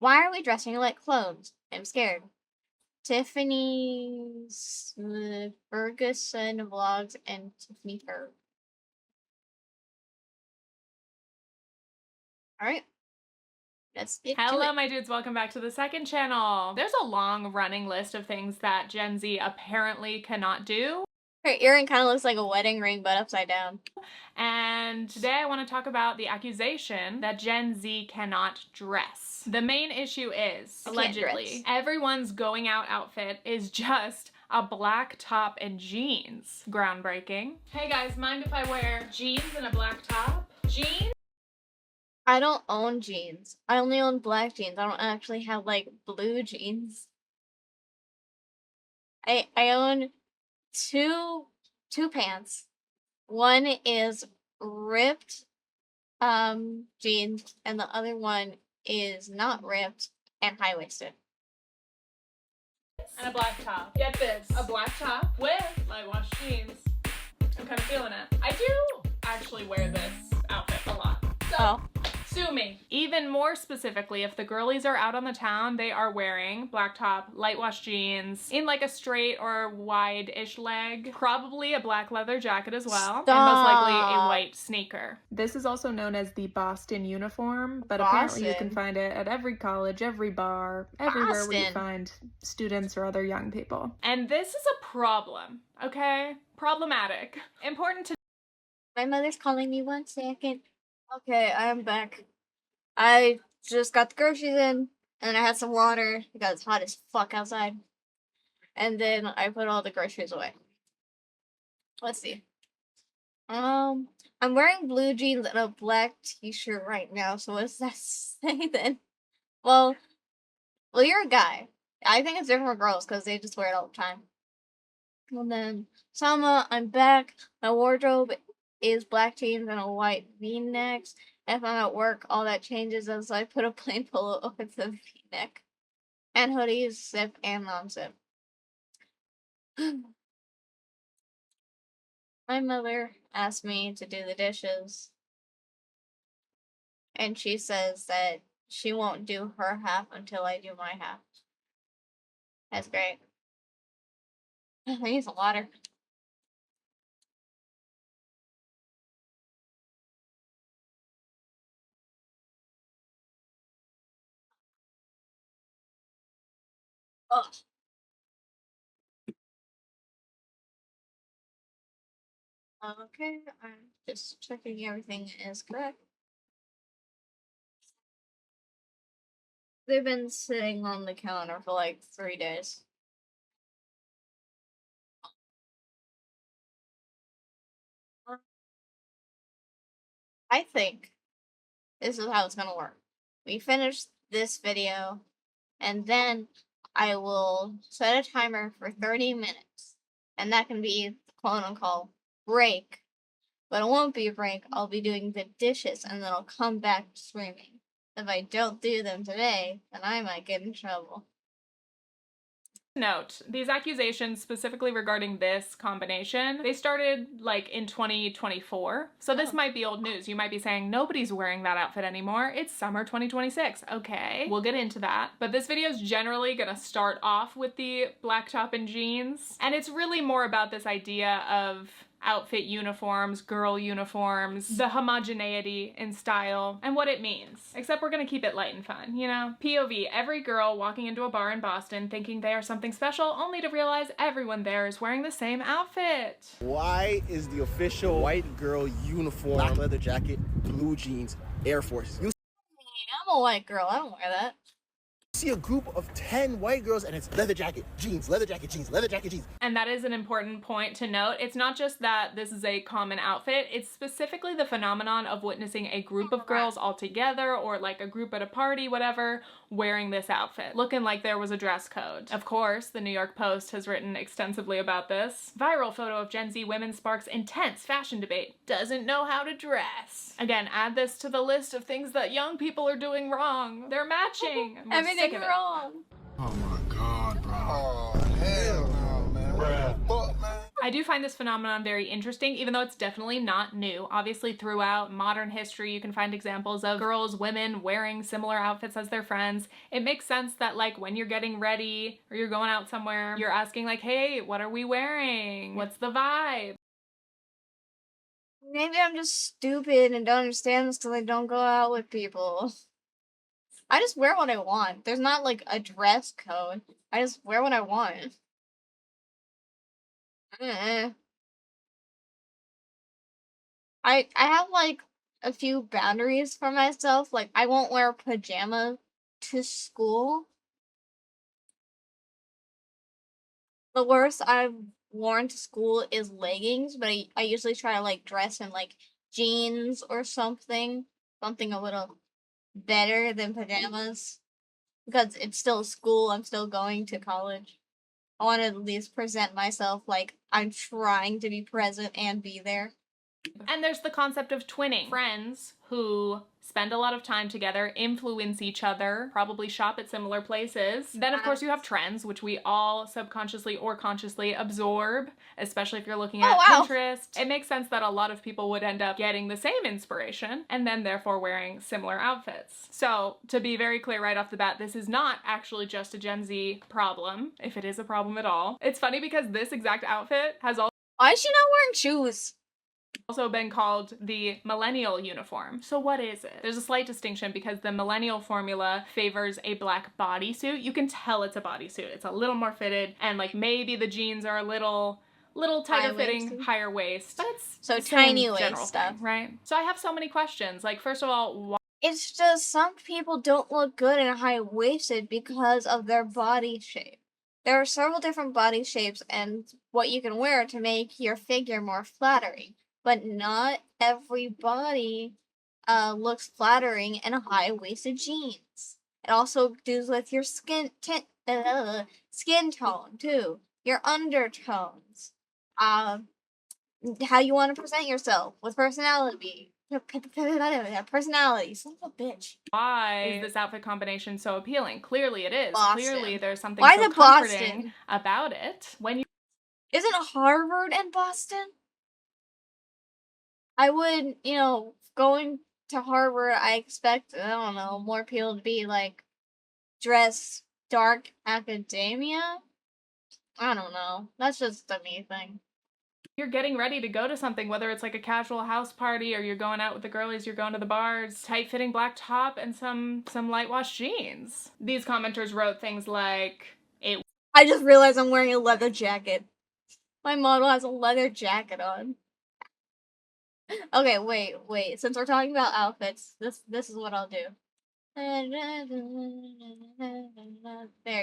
Why are we dressing like clones? I'm scared. Tiffany Ferguson vlogs and Tiffany Ferg. Alright. Let's get to Hello, it. my dudes. Welcome back to the second channel. There's a long running list of things that Gen Z apparently cannot do. Her earring kind of looks like a wedding ring, but upside down. And today I want to talk about the accusation that Gen Z cannot dress. The main issue is, allegedly, everyone's going out outfit is just a black top and jeans. Groundbreaking. Hey guys, mind if I wear jeans and a black top? Jeans? I don't own jeans. I only own black jeans. I don't actually have, like, blue jeans. I own two pants. One is ripped jeans, and the other one is not ripped and high-waisted. And a black top. Get this, a black top with light wash jeans. I'm kind of feeling it. I do actually wear this outfit a lot. So, sue me. Even more specifically, if the girlies are out on the town, they are wearing black top, light wash jeans, in like a straight or wide-ish leg, probably a black leather jacket as well, and most likely a white sneaker. This is also known as the Boston uniform, but apparently you can find it at every college, every bar, everywhere where you find students or other young people. And this is a problem, okay? Problematic. Important to— My mother's calling me 1 second. Okay, I am back. I just got the groceries in, and I had some water because it's hot as fuck outside. And then I put all the groceries away. Let's see. I'm wearing blue jeans and a black t-shirt right now, so what does that say then? Well, you're a guy. I think it's different for girls because they just wear it all the time. And then, Sama, I'm back. My wardrobe is black jeans and a white v-neck. If I'm at work, all that changes as I put a plain polo over the v-neck. And hoodies, zip and non-zip. My mother asked me to do the dishes. And she says that she won't do her half until I do my half. That's great. I need some water. Oh. Okay, I'm just checking everything is correct. They've been sitting on the counter for like 3 days. I think this is how it's gonna work. We finish this video, and then I will set a timer for 30 minutes. And that can be the quote-unquote break. But it won't be a break. I'll be doing the dishes, and then I'll come back streaming. If I don't do them today, then I might get in trouble. Note, these accusations specifically regarding this combination, they started like in 2024. So this might be old news. You might be saying, nobody's wearing that outfit anymore. It's summer 2026. Okay, we'll get into that. But this video is generally gonna start off with the black top and jeans. And it's really more about this idea of outfit uniforms, girl uniforms, the homogeneity in style, and what it means. Except we're gonna keep it light and fun, you know? POV, every girl walking into a bar in Boston thinking they are something special, only to realize everyone there is wearing the same outfit. Why is the official white girl uniform black leather jacket, blue jeans, Air Force? You I'm a white girl, I don't wear that. see a group of 10 white girls and it's leather jacket, jeans, leather jacket, jeans, leather jacket, jeans. And that is an important point to note. It's not just that this is a common outfit, it's specifically the phenomenon of witnessing a group of girls all together or like a group at a party, whatever, wearing this outfit, looking like there was a dress code. Of course, the New York Post has written extensively about this. Viral photo of Gen Z women sparks intense fashion debate. Doesn't know how to dress. Again, add this to the list of things that young people are doing wrong. They're matching. Everything wrong. Oh my god, bro. Oh, hell no, man. What the fuck, man? I do find this phenomenon very interesting, even though it's definitely not new. Obviously, throughout modern history, you can find examples of girls, women wearing similar outfits as their friends. It makes sense that, like, when you're getting ready or you're going out somewhere, you're asking, like, hey, what are we wearing? What's the vibe? Maybe I'm just stupid and don't understand this because I don't go out with people. I just wear what I want. There's not like a dress code. I just wear what I want. I have like a few boundaries for myself. Like I won't wear pajamas to school. The worst I've worn to school is leggings, but I usually try to like dress in like jeans or something. Something a little better than pajamas. Because it's still school, I'm still going to college. I want to at least present myself like I'm trying to be present and be there. And there's the concept of twinning. Friends who spend a lot of time together, influence each other, probably shop at similar places. Then, of course, you have trends, which we all subconsciously or consciously absorb, especially if you're looking at Pinterest. It makes sense that a lot of people would end up getting the same inspiration and then therefore wearing similar outfits. So, to be very clear right off the bat, this is not actually just a Gen Z problem, if it is a problem at all. It's funny because this exact outfit has also... Why is she not wearing shoes? Also been called the millennial uniform. So what is it? There's a slight distinction because the millennial formula favors a black bodysuit. You can tell it's a bodysuit. It's a little more fitted and like maybe the jeans are a little tighter fitting, higher waist. But it's so tiny waist stuff, thing, right? So I have so many questions. Like first of all, why? It's just some people don't look good in high-waisted because of their body shape. There are several different body shapes and what you can wear to make your figure more flattering. But not everybody looks flattering in a high-waisted jeans. It also deals with your skin tone too, your undertones, how you want to present yourself with personality. Personality, son of a bitch. Why is this outfit combination so appealing? Clearly it is. Boston. Clearly there's something Why so the comforting Boston? about it. When you Isn't Harvard in Boston? I would, going to Harvard, I expect, I don't know, more people to be, like, dressed dark academia? I don't know. That's just a me thing. You're getting ready to go to something, whether it's like a casual house party or you're going out with the girlies, you're going to the bars, tight-fitting black top and some light-wash jeans. These commenters wrote things like, I just realized I'm wearing a leather jacket. My model has a leather jacket on. Okay, wait. Since we're talking about outfits, this is what I'll do. There,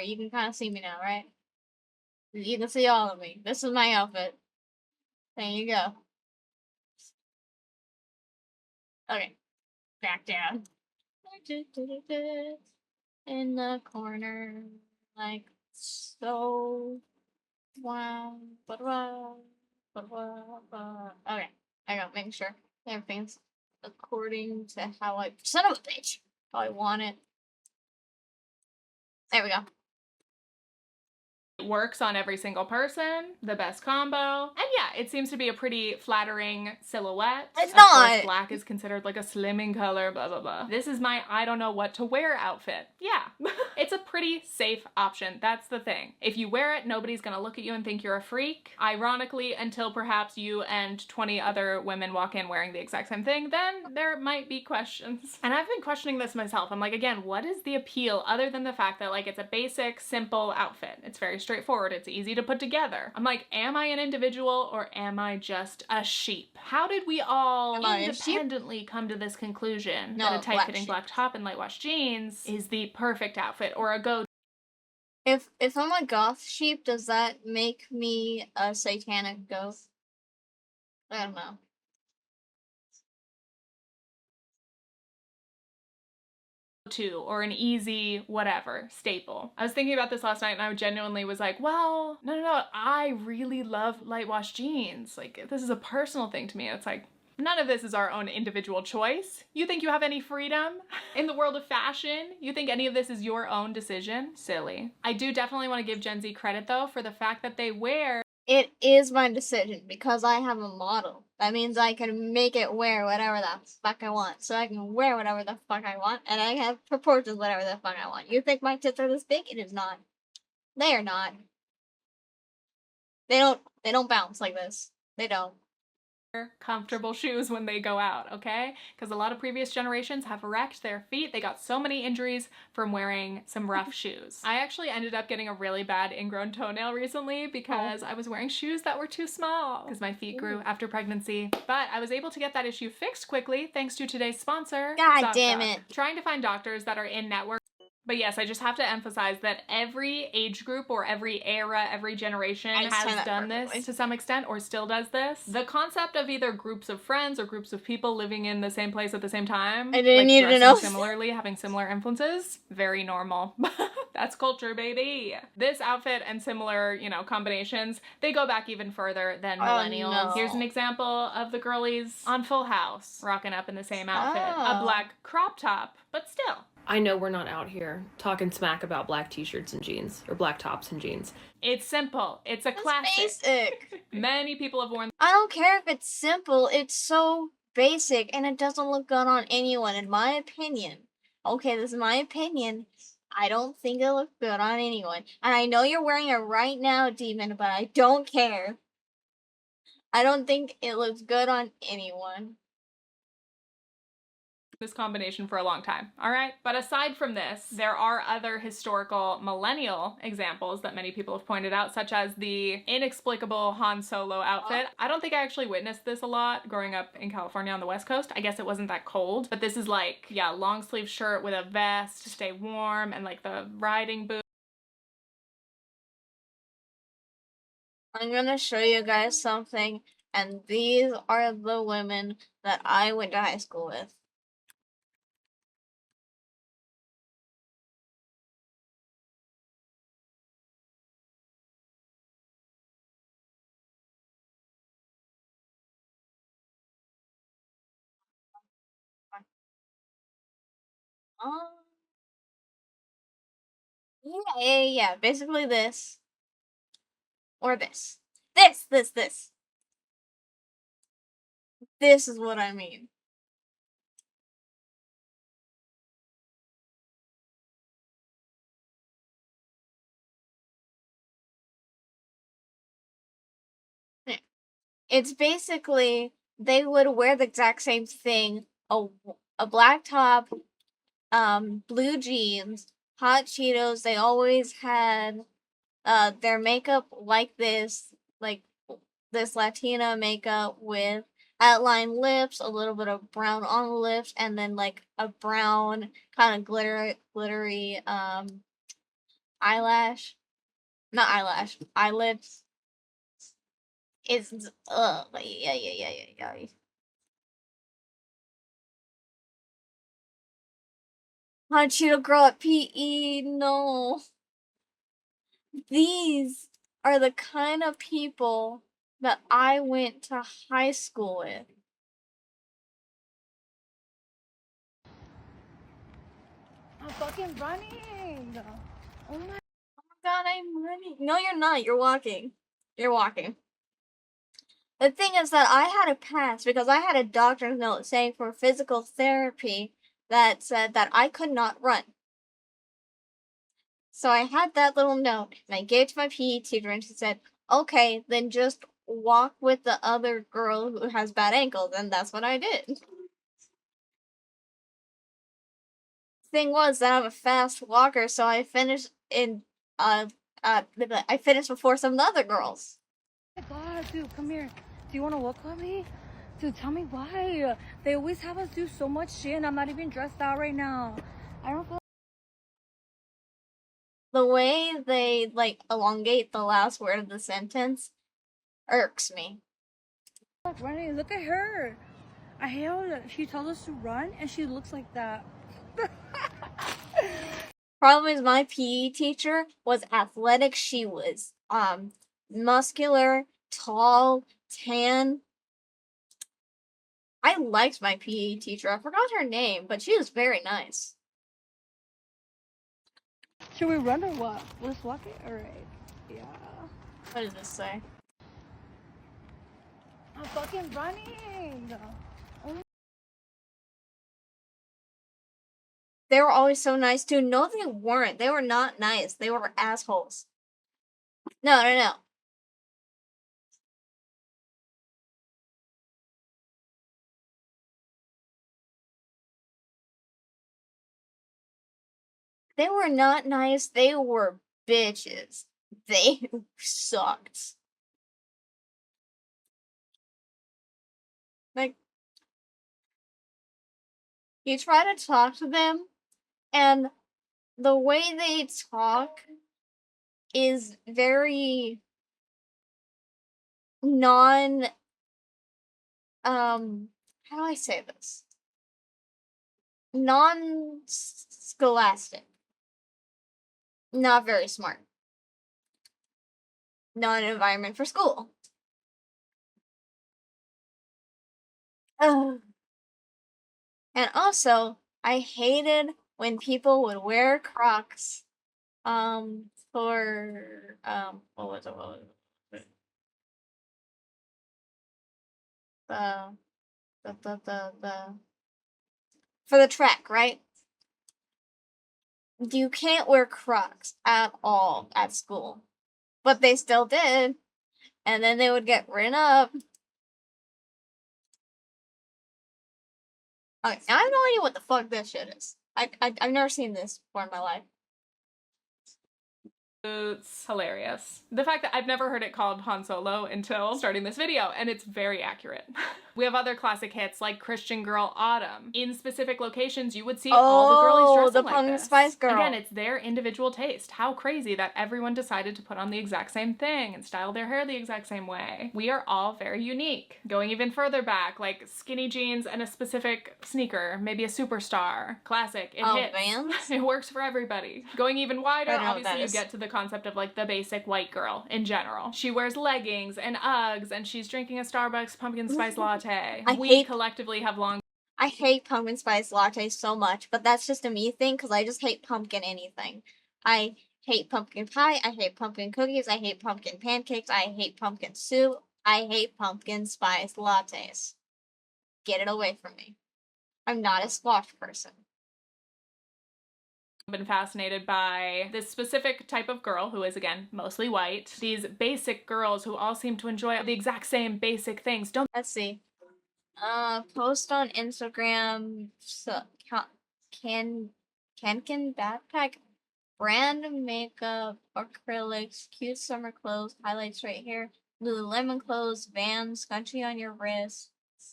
you can kind of see me now, right? You can see all of me. This is my outfit. There you go. Okay, back down. In the corner, like so. Wow. Okay, I got making sure everything's according to how I son of a bitch. How I want it. There we go. it works on every single person, the best combo. And yeah, it seems to be a pretty flattering silhouette. It's of not. course, black is considered like a slimming color, blah, blah, blah. This is my I don't know what to wear outfit. Yeah, it's a pretty safe option. That's the thing. If you wear it, nobody's gonna look at you and think you're a freak. Ironically, until perhaps you and 20 other women walk in wearing the exact same thing, then there might be questions. And I've been questioning this myself. I'm like, again, what is the appeal other than the fact that like it's a basic, simple outfit? It's very straightforward. It's easy to put together. I'm like, am I an individual or am I just a sheep? How did we all independently come to this conclusion that a tight-fitting black top and light-wash jeans is the perfect outfit or a go? If I'm a goth sheep, does that make me a satanic ghost? I don't know. To or an easy whatever staple. I was thinking about this last night and I genuinely was like, well, no, I really love light wash jeans. Like, this is a personal thing to me. It's like, none of this is our own individual choice. You think you have any freedom in the world of fashion? You think any of this is your own decision? Silly. I do definitely want to give Gen Z credit though for the fact that they wear It is my decision because I have a model. That means I can make it wear whatever the fuck I want. So I can wear whatever the fuck I want, and I have proportions whatever the fuck I want. You think my tits are this big? It is not. They are not. They don't bounce like this. They don't. Comfortable shoes when they go out, okay? Because a lot of previous generations have wrecked their feet. They got so many injuries from wearing some rough shoes. I actually ended up getting a really bad ingrown toenail recently because I was wearing shoes that were too small because my feet grew after pregnancy. But I was able to get that issue fixed quickly thanks to today's sponsor, God damn it. Trying to find doctors that are in network. But yes, I just have to emphasize that every age group or every era, every generation has done this to some extent or still does this. The concept of either groups of friends or groups of people living in the same place at the same time, I didn't need to know. similarly, having similar influences, very normal. That's culture, baby. This outfit and similar, you know, combinations, they go back even further than millennials. No. Here's an example of the girlies on Full House, rocking up in the same outfit. A black crop top, but still. I know we're not out here talking smack about black t-shirts and jeans, or black tops and jeans. It's simple. It's a classic. Basic. Many people have worn. I don't care if it's simple. It's so basic, and it doesn't look good on anyone, in my opinion. Okay, this is my opinion. I don't think it looks good on anyone. And I know you're wearing it right now, Demon, but I don't care. I don't think it looks good on anyone. This combination for a long time, all right? But aside from this, there are other historical millennial examples that many people have pointed out, such as the inexplicable Han Solo outfit. I don't think I actually witnessed this a lot growing up in California on the West Coast. I guess it wasn't that cold, but this is like, yeah, long sleeve shirt with a vest to stay warm and like the riding boots. I'm gonna show you guys something, and these are the women that I went to high school with. Yeah. Basically this. Or this. This. This is what I mean. It's basically, they would wear the exact same thing. A black top, blue jeans, hot Cheetos. They always had their makeup like this Latina makeup with outlined lips, a little bit of brown on the lips, and then like a brown kind of glittery eyelash. Not eyelash, eyelids. It's yeah. Hot Cheeto girl at PE, no. These are the kind of people that I went to high school with. I'm fucking running. Oh my God, I'm running. No, you're not. You're walking. You're walking. The thing is that I had a pass because I had a doctor's note saying for physical therapy that said that I could not run. So I had that little note, and I gave it to my PE teacher, and she said, okay, then just walk with the other girl who has bad ankles, and that's what I did. Thing was that I'm a fast walker, so I finished I finished before some of the other girls. god, dude, come here. Do you want to walk with me? Dude, tell me why. They always have us do so much shit, and I'm not even dressed out right now. I don't feel The way they, like, elongate the last word of the sentence irks me. like running. Look at her. I hate how she tells us to run, and she looks like that. Problem is, my PE teacher was athletic. She was, muscular, tall, tan. I liked my PE teacher. I forgot her name, but she was very nice. Should we run or what? Let's walk it? Alright. Yeah. What does this say? I'm fucking running. They were always so nice too. No, they weren't. They were not nice. They were assholes. No. They were not nice. They were bitches. They sucked. Like, you try to talk to them, and the way they talk is very non, how do I say this? Non-scholastic. Not very smart. Not an environment for school. Ugh. And also, I hated when people would wear Crocs, for, what was it? The for the track, right? You can't wear Crocs at all at school. But they still did. And then they would get written up. Okay, I have no idea what the fuck this shit is. I've never seen this before in my life. It's hilarious. The fact that I've never heard it called Han Solo until starting this video, and it's very accurate. We have other classic hits like Christian Girl Autumn. In specific locations, you would see all the girlies dressing the like Pumpkin this. Spice Girl. Again, it's their individual taste. How crazy that everyone decided to put on the exact same thing and style their hair the exact same way. We are all very unique. Going even further back, like skinny jeans and a specific sneaker, maybe a Superstar. Classic, it hits. Vans? It works for everybody. Going even wider, I don't know what obviously that you is. get to the concept of like the basic white girl in general. She wears leggings and Uggs and she's drinking a Starbucks pumpkin spice latte. We collectively have long. I hate pumpkin spice lattes so much, but that's just a me thing because I just hate pumpkin anything. I hate pumpkin pie, I hate pumpkin cookies, I hate pumpkin pancakes, I hate pumpkin soup, I hate pumpkin spice lattes. Get it away from me. I'm not a squash person. Been fascinated by this specific type of girl who is, again, mostly white. These basic girls who all seem to enjoy the exact same basic things. Let's see. Post on Instagram, so, can backpack, brand makeup, acrylics, cute summer clothes, highlights right here, Lululemon clothes, Vans, scrunchie on your wrist,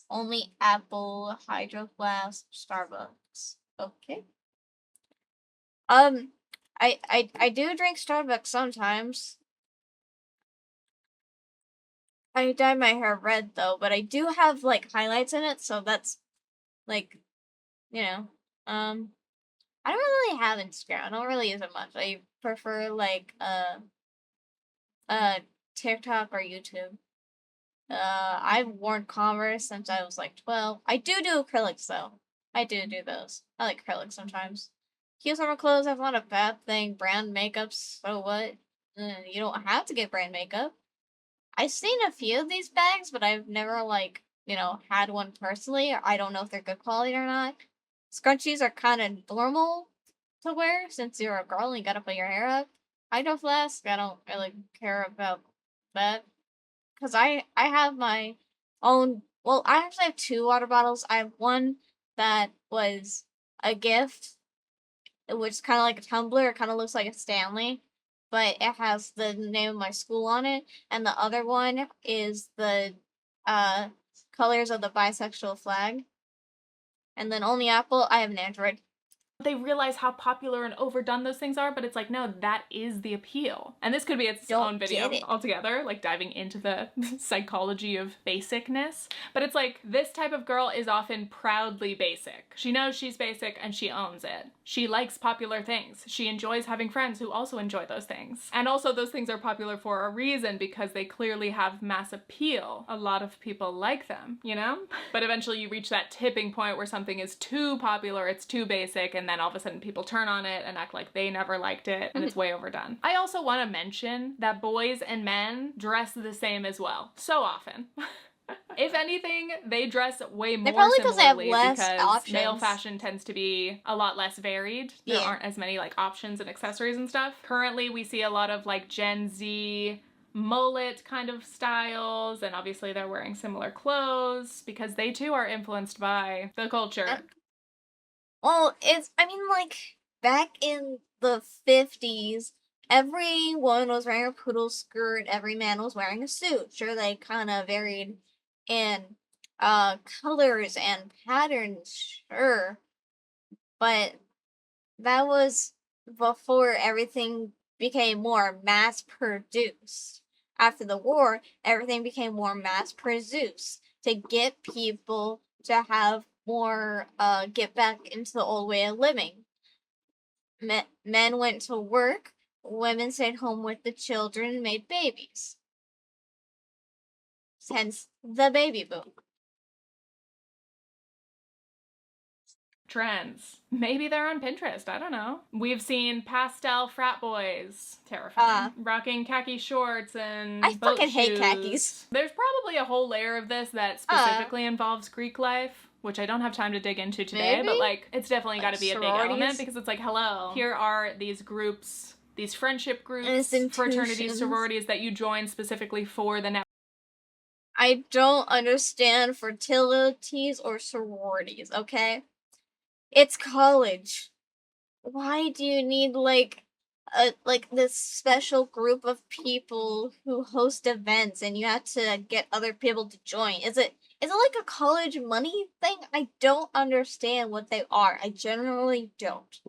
only Apple, Hydro Flask, Starbucks. Okay. I do drink Starbucks sometimes. I dye my hair red though, but I do have like highlights in it, so that's like, you know, I don't really have Instagram. I don't really use it much. I prefer like TikTok or YouTube. I've worn Converse since I was like 12. I do acrylics though. I do those. I like acrylics sometimes. Cute summer clothes, that's not a bad thing. Brand makeup, so what? You don't have to get brand makeup. I've seen a few of these bags, but I've never, like, you know, had one personally. I don't know if they're good quality or not. Scrunchies are kind of normal to wear since you're a girl and you gotta put your hair up. Hydro Flask, I don't really care about that. Because I have my own, well, I actually have two water bottles. I have one that was a gift, which is kind of like a tumbler. It kind of looks like a Stanley, but it has the name of my school on it. And the other one is the colors of the bisexual flag. And then only Apple, I have an Android. They realize how popular and overdone those things are, but it's like, no, that is the appeal. And this could be its own video altogether, like diving into the psychology of basicness. But it's like, this type of girl is often proudly basic. She knows she's basic and she owns it. She likes popular things. She enjoys having friends who also enjoy those things. And also those things are popular for a reason because they clearly have mass appeal. A lot of people like them, you know? But eventually you reach that tipping point where something is too popular, it's too basic, and then all of a sudden people turn on it and act like they never liked it, and it's way overdone. I also want to mention that boys and men dress the same as well. So often. If anything, they dress way more probably 'cause they have similarly less because male options. fashion tends to be a lot less varied. There Yeah. aren't as many like options and accessories and stuff. Currently, we see a lot of like Gen Z mullet kind of styles, and obviously they're wearing similar clothes because they too are influenced by the culture. Well, I mean, like, back in the 50s, everyone was wearing a poodle skirt, every man was wearing a suit. Sure, they kind of varied in colors and patterns, sure. But that was before everything became more mass produced. After the war, everything became more mass produced to get people to have more, get back into the old way of living. Men went to work, women stayed home with the children and made babies. Hence the baby boom. Trends. Maybe they're on Pinterest, I don't know. We've seen pastel frat boys, terrifying, rocking khaki shorts and I boat fucking hate shoes. khakis. There's probably a whole layer of this that specifically involves Greek life, which I don't have time to dig into today, Maybe? but like it's definitely Like got to be a big sororities? element because it's like, hello, here are these groups, these friendship groups, Institutions. fraternities, sororities that you join specifically for the network. I don't understand fraternities or sororities, okay? It's college. Why do you need like this special group of people who host events and you have to get other people to join? Is it like a college money thing? I don't understand what they are. I generally don't.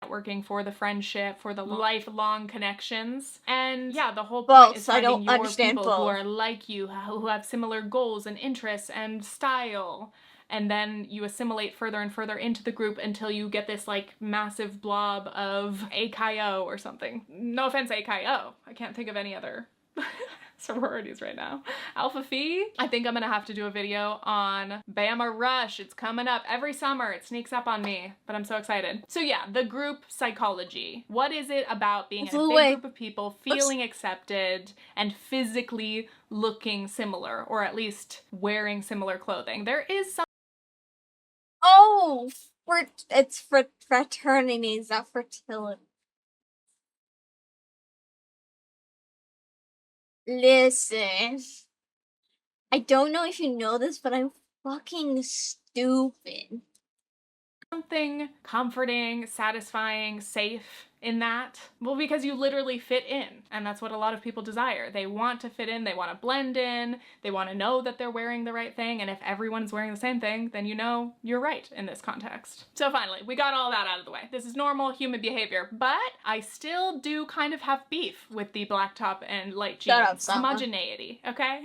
Networking for the friendship, for the lifelong connections. And yeah, the whole Both, point is I finding don't your understand people who both. are like you, who have similar goals and interests and style. And then you assimilate further and further into the group until you get this like massive blob of AKO or something. No offense, AKO. I can't think of any other sororities right now. Alpha Phi? I think I'm gonna have to do a video on Bama Rush. It's coming up every summer. It sneaks up on me, but I'm so excited. So yeah, the group psychology. What is it about being in a big group of people, feeling accepted, and physically looking similar, or at least wearing similar clothing? There is some. Oh, it's for fraternities, not fertility. Listen, I don't know if you know this, but I'm fucking stupid. Something comforting, satisfying, safe in that. Well, because you literally fit in, and that's what a lot of people desire. They want to fit in, they want to blend in, they want to know that they're wearing the right thing, and if everyone's wearing the same thing, then you know you're right in this context. So finally, we got all that out of the way. This is normal human behavior, but I still do kind of have beef with the black top and light jeans. Homogeneity, okay?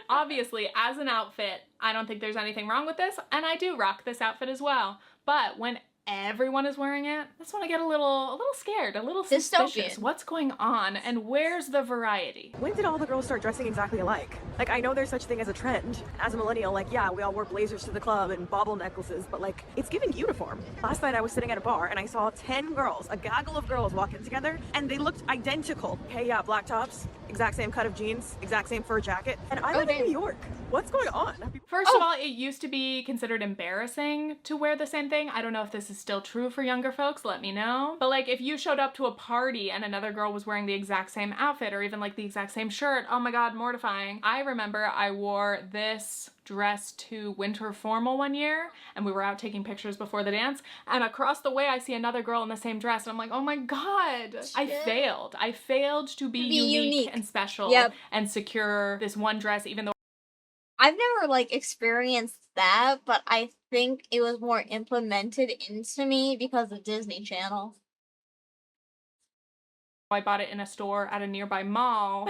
Obviously, as an outfit, I don't think there's anything wrong with this, and I do rock this outfit as well. But when everyone is wearing it, that's when I get a little scared, a little suspicious. What's going on, and where's the variety? When did all the girls start dressing exactly alike? Like, I know there's such thing as a trend. As a millennial, like, yeah, we all wore blazers to the club and bauble necklaces, but like, it's giving uniform. Last night I was sitting at a bar and I saw 10 girls, a gaggle of girls walking together, and they looked identical. Okay, yeah, black tops, exact same cut of jeans, exact same fur jacket. And I live in New York. What's going on? First of all, it used to be considered embarrassing to wear the same thing. I don't know if this is still true for younger folks, let me know. But like, if you showed up to a party and another girl was wearing the exact same outfit or even like the exact same shirt, oh my god, mortifying. I remember I wore this dress to winter formal one year and we were out taking pictures before the dance, and across the way I see another girl in the same dress and I'm like, oh my god, I failed to be unique and special and secure this one dress, even though I've never like experienced that, but I think it was more implemented into me because of Disney Channel. I bought it in a store at a nearby mall.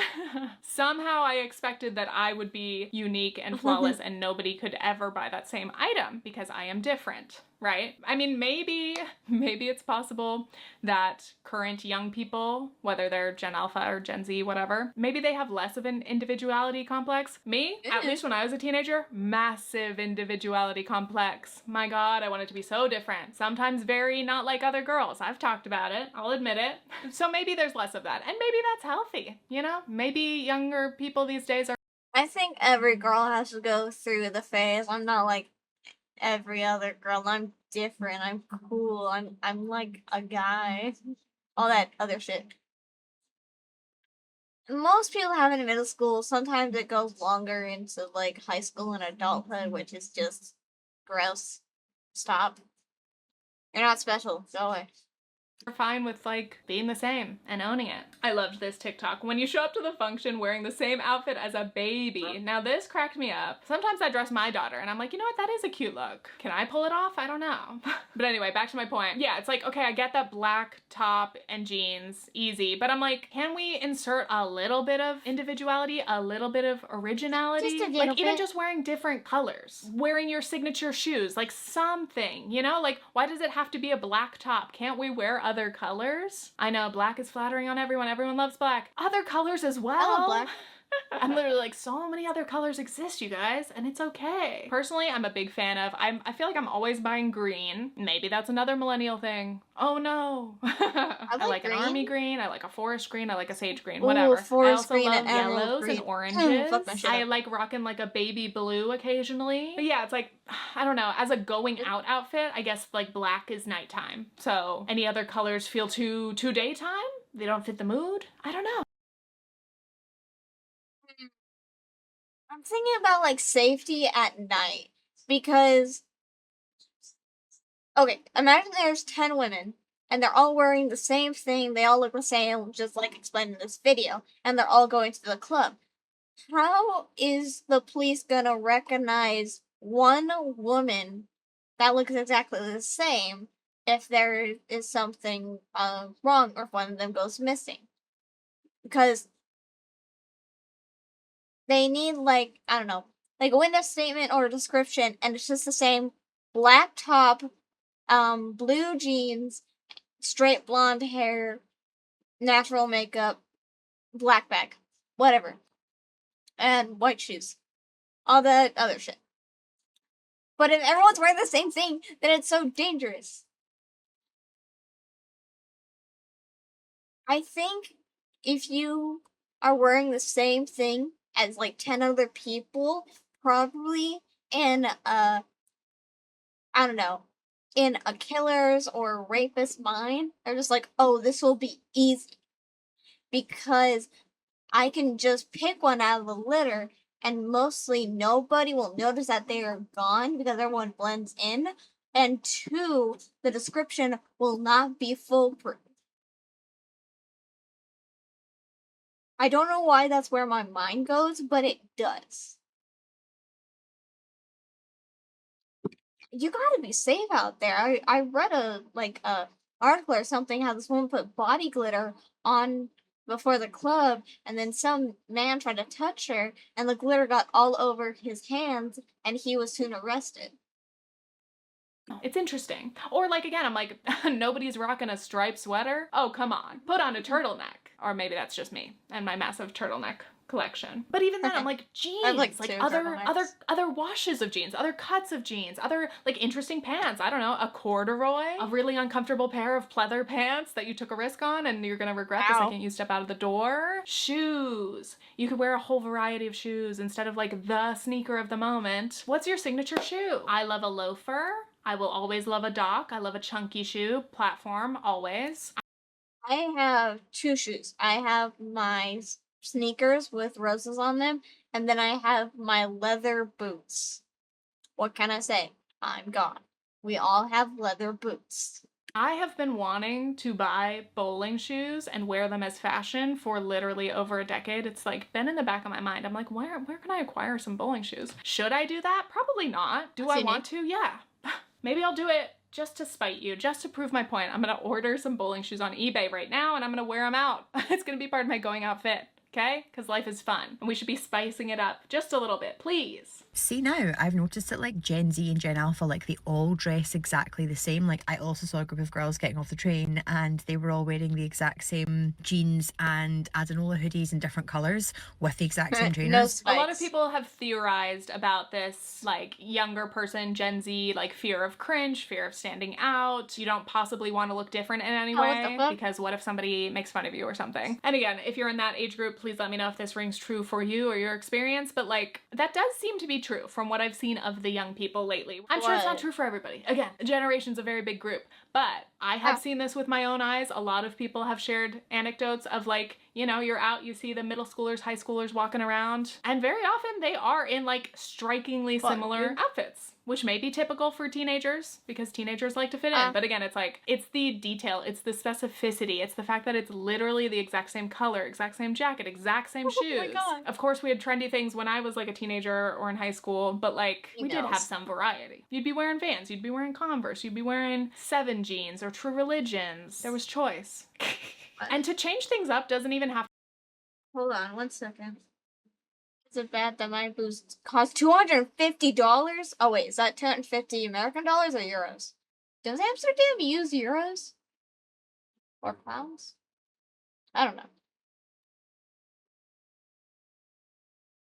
Somehow I expected that I would be unique and flawless and nobody could ever buy that same item because I am different, right? I mean, maybe it's possible that current young people, whether they're Gen Alpha or Gen Z, whatever, maybe they have less of an individuality complex. Me, at least when I was a teenager, massive individuality complex. My god, I wanted to be so different. Sometimes very not like other girls. I've talked about it, I'll admit it. So maybe there's less of that, and maybe that's healthy, you know? Maybe younger people these days are I think every girl has to go through the phase. I'm not like every other girl. I'm different. I'm cool. I'm like a guy. All that other shit. Most people have it in middle school. Sometimes it goes longer into like high school and adulthood, which is just gross. Stop. You're not special. Go away. We're fine with like being the same and owning it. I loved this TikTok. When you show up to the function wearing the same outfit as a baby. Now this cracked me up. Sometimes I dress my daughter and I'm like, you know what, that is a cute look. Can I pull it off? I don't know. But anyway, back to my point. Yeah, it's like, okay, I get that black top and jeans, easy, but I'm like, can we insert a little bit of individuality, a little bit of originality? Just a little like even bit. just wearing different colors, wearing your signature shoes, like something, you know? Like why does it have to be a black top? Can't we wear other colors? I know black is flattering on everyone. Everyone loves black. Other colors as well. I love black. I'm literally like, so many other colors exist, you guys, and it's okay. Personally, I'm a big fan of, I feel like I'm always buying green. Maybe that's another millennial thing. Oh no. I like an army green, I like a forest green, I like a sage green, whatever. Forest I also green love and emerald yellows green. and oranges. Fuck my shit I up. like rocking like a baby blue occasionally. But yeah, it's like, I don't know, as a going out outfit, I guess like black is nighttime. So any other colors feel too daytime? They don't fit the mood? I don't know. I'm thinking about like safety at night because okay, imagine there's 10 women and they're all wearing the same thing, they all look the same, just like explained in this video, and they're all going to the club. How is the police gonna recognize one woman that looks exactly the same if there is something wrong or if one of them goes missing? Because they need like, I don't know, like a witness statement or a description, and it's just the same black top, blue jeans, straight blonde hair, natural makeup, black bag, whatever, and white shoes, all that other shit. But if everyone's wearing the same thing, then it's so dangerous. I think if you are wearing the same thing as like 10 other people, probably in a, I don't know, in a killer's or rapist's mind, they're just like, oh, this will be easy. Because I can just pick one out of the litter and mostly nobody will notice that they are gone because everyone blends in. And 2, the description will not be foolproof. I don't know why that's where my mind goes, but it does. You gotta be safe out there. I read a article or something how this woman put body glitter on before the club, and then some man tried to touch her, and the glitter got all over his hands, and he was soon arrested. It's interesting. Or like, again, I'm like, nobody's rocking a striped sweater. Oh, come on. Put on a turtleneck. Or maybe that's just me and my massive turtleneck collection. But even then, I'm like, jeans, I have, like, like 2 other washes of jeans, other cuts of jeans, other like interesting pants. I don't know, a corduroy, a really uncomfortable pair of pleather pants that you took a risk on and you're gonna regret the second you step out of the door. Shoes. You could wear a whole variety of shoes instead of like the sneaker of the moment. What's your signature shoe? I love a loafer. I will always love a dock. I love a chunky shoe, platform, always. I have 2 shoes. I have my sneakers with roses on them, and then I have my leather boots. What can I say? I'm gone. We all have leather boots. I have been wanting to buy bowling shoes and wear them as fashion for literally over a decade. It's like been in the back of my mind. I'm like, where can I acquire some bowling shoes? Should I do that? Probably not. Do I want to? Yeah. Maybe I'll do it just to spite you, just to prove my point. I'm gonna order some bowling shoes on eBay right now and I'm gonna wear them out. It's gonna be part of my going out fit, okay? Because life is fun and we should be spicing it up just a little bit, please. See now, I've noticed that like Gen Z and Gen Alpha, like they all dress exactly the same. Like I also saw a group of girls getting off the train and they were all wearing the exact same jeans and Adanola hoodies in different colours with the exact same trainers. No spikes. A lot of people have theorized about this, like, younger person, Gen Z, like, fear of cringe, fear of standing out. You don't possibly want to look different in any way, because what if somebody makes fun of you or something? And again, if you're in that age group, please let me know if this rings true for you or your experience, but, like, that does seem to be true from what I've seen of the young people lately. I'm sure it's not true for everybody. Again, a generation's a very big group, but I have seen this with my own eyes. A lot of people have shared anecdotes of, like, you know, you're out, you see the middle schoolers, high schoolers walking around, and very often they are in, like, strikingly similar outfits, which may be typical for teenagers because teenagers like to fit in. But again, it's like, it's the detail, it's the specificity, it's the fact that it's literally the exact same color, exact same jacket, exact same shoes. My God. Of course, we had trendy things when I was like a teenager or in high school, but like, we did have some variety. You'd be wearing Vans, you'd be wearing Converse, you'd be wearing 7 jeans or True Religions. There was choice. And to change things up doesn't even have. Hold on 1 second. Is it bad that my boots cost $250? Oh wait, is that 250 American dollars or euros? Does Amsterdam use euros? Or pounds? I don't know.